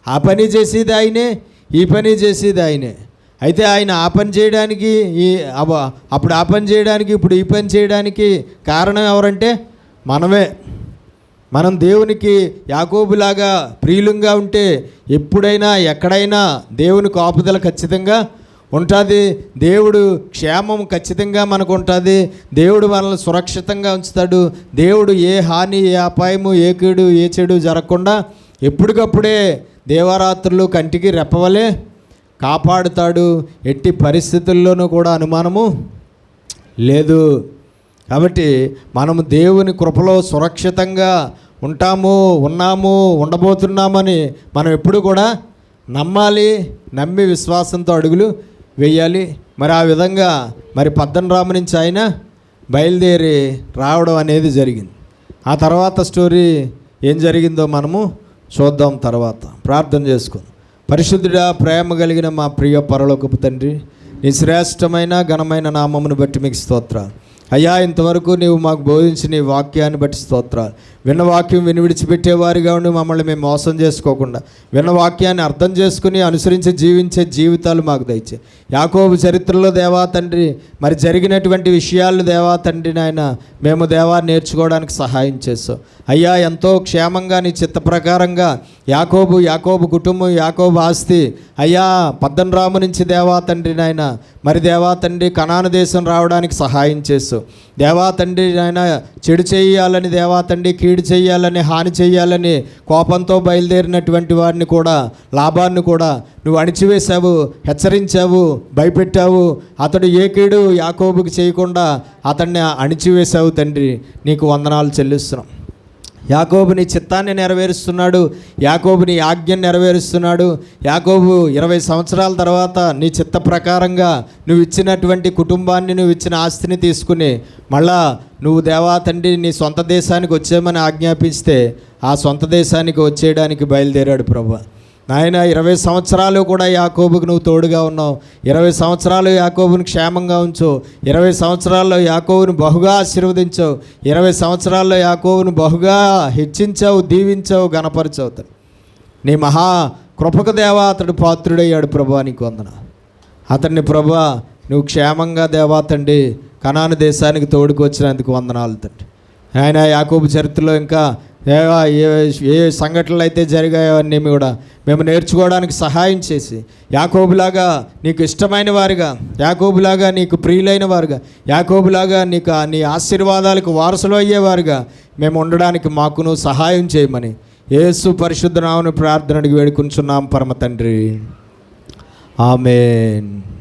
ఆ పని చేసేది ఆయనే, ఈ పని చేసేది ఆయనే. అయితే ఆయన ఆ పని చేయడానికి, అప్పుడు ఆ పని చేయడానికి, ఇప్పుడు ఈ పని చేయడానికి కారణం ఎవరంటే మనమే. మనం దేవునికి యాకోబులాగా ప్రియులంగా ఉంటే ఎప్పుడైనా ఎక్కడైనా దేవుని కాపుదల ఖచ్చితంగా ఉంటుంది. దేవుడు క్షేమం ఖచ్చితంగా మనకు ఉంటుంది. దేవుడు మనల్ని సురక్షితంగా ఉంచుతాడు. దేవుడు ఏ హాని, ఏ అపాయము, ఏ కీడు, ఏ చెడు జరగకుండా ఎప్పటికప్పుడే దేవరాత్రులు కంటికి రెప్పవలే కాపాడుతాడు. ఎట్టి పరిస్థితుల్లోనూ కూడా అనుమానము లేదు. కాబట్టి మనము దేవుని కృపలో సురక్షితంగా ఉన్నాము, ఉండబోతున్నామని మనం ఎప్పుడు కూడా నమ్మాలి. నమ్మి విశ్వాసంతో అడుగులు వేయాలి. మరి ఆ విధంగా మరి పద్దనరాము నుంచి ఆయన బయలుదేరి రావడం అనేది జరిగింది. ఆ తర్వాత స్టోరీ ఏం జరిగిందో మనము చూద్దాం. తర్వాత ప్రార్థన చేసుకుందాం. పరిశుద్ధుడా, ప్రేమ కలిగిన మా ప్రియ పరలోకపు తండ్రి, నీ శ్రేష్టమైన ఘనమైన నామమును బట్టి మీకు స్తోత్రాలు అయ్యా. ఇంతవరకు నీవు మాకు బోధించిన నీ వాక్యాన్ని బట్టి స్తోత్రాలు. విన్న వాక్యం విడిచిపెట్టేవారిగా ఉండి మమ్మల్ని మేము మోసం చేసుకోకుండా విన్న వాక్యాన్ని అర్థం చేసుకుని అనుసరించి జీవించే జీవితాలు మాకు దయచే. యాకోబు చరిత్రలో దేవా తండ్రి మరి జరిగినటువంటి విషయాలు దేవా తండ్రి నాయన మేము దేవా నేర్చుకోవడానికి సహాయం చేస్తాం అయ్యా. ఎంతో క్షేమంగా నీ చిత్త ప్రకారంగా యాకోబు కుటుంబం, యాకోబు ఆస్తి అయ్యా పద్దనరాము నుంచి దేవా తండ్రి నాయన మరి దేవా తండ్రి కనాను దేశం రావడానికి సహాయం చేస్తావు దేవా తండ్రి నాయన. చెడు చేయాలని దేవా తండ్రి, కీడు చేయాలని, హాని చేయాలని కోపంతో బయలుదేరినటువంటి వారిని కూడా, లాబాన్ని కూడా నువ్వు అణిచివేశావు, హెచ్చరించావు, భయపెట్టావు. అతడు ఏ కీడు యాకోబుకి చేయకుండా అతన్ని అణిచివేశావు తండ్రి. నీకు వందనాలు చెల్లిస్తున్నాం. యాకోబు నీ చిత్తాన్ని నెరవేరుస్తున్నాడు. యాకోబు నీ ఆజ్ఞను నెరవేరుస్తున్నాడు. యాకోబు 20 సంవత్సరాల తర్వాత నీ చిత్త ప్రకారంగా నువ్వు ఇచ్చినటువంటి కుటుంబాన్ని, నువ్వు ఇచ్చిన ఆస్తిని తీసుకుని మళ్ళా నువ్వు దేవా తండ్రి నీ సొంత దేశానికి వచ్చేయమని ఆజ్ఞాపిస్తే ఆ సొంత దేశానికి వచ్చేయడానికి బయలుదేరాడు ప్రభువా. నాయన 20 సంవత్సరాలు కూడా యాకోబుకు నువ్వు తోడుగా ఉన్నావు. 20 సంవత్సరాలు యాకోబుని క్షేమంగా ఉంచు. 20 సంవత్సరాల్లో యాకోబుని బహుగా ఆశీర్వదించావు. 20 సంవత్సరాల్లో యాకోబుని బహుగా హెచ్చించావు, దీవించావు, ఘనపరిచావు. నీ మహా కృపకు దేవా అతడు పాత్రుడయ్యాడు ప్రభువా. నీకు వందనాలు. అతన్ని ప్రభువా నువ్వు క్షేమంగా దేవా తండ్రి కనాను దేశానికి తోడుకు వచ్చినందుకు వందనాలు తండ్రి. ఆయన యాకోబు చరిత్రలో ఇంకా ఏ సంఘటనలు అయితే జరిగాయో అన్నీ కూడా మేము నేర్చుకోవడానికి సహాయం చేసి యాకోబులాగా నీకు ఇష్టమైన వారుగా, యాకోబులాగా నీకు ప్రియులైన వారుగా, యాకోబులాగా నీకు నీ ఆశీర్వాదాలకు వారసులు అయ్యేవారుగా మేము ఉండడానికి మాకును సహాయం చేయమని యేసు పరిశుద్ధ నామమున ప్రార్థన అడిగి వేడుకుంటున్నాం పరమ తండ్రి. ఆమేన్.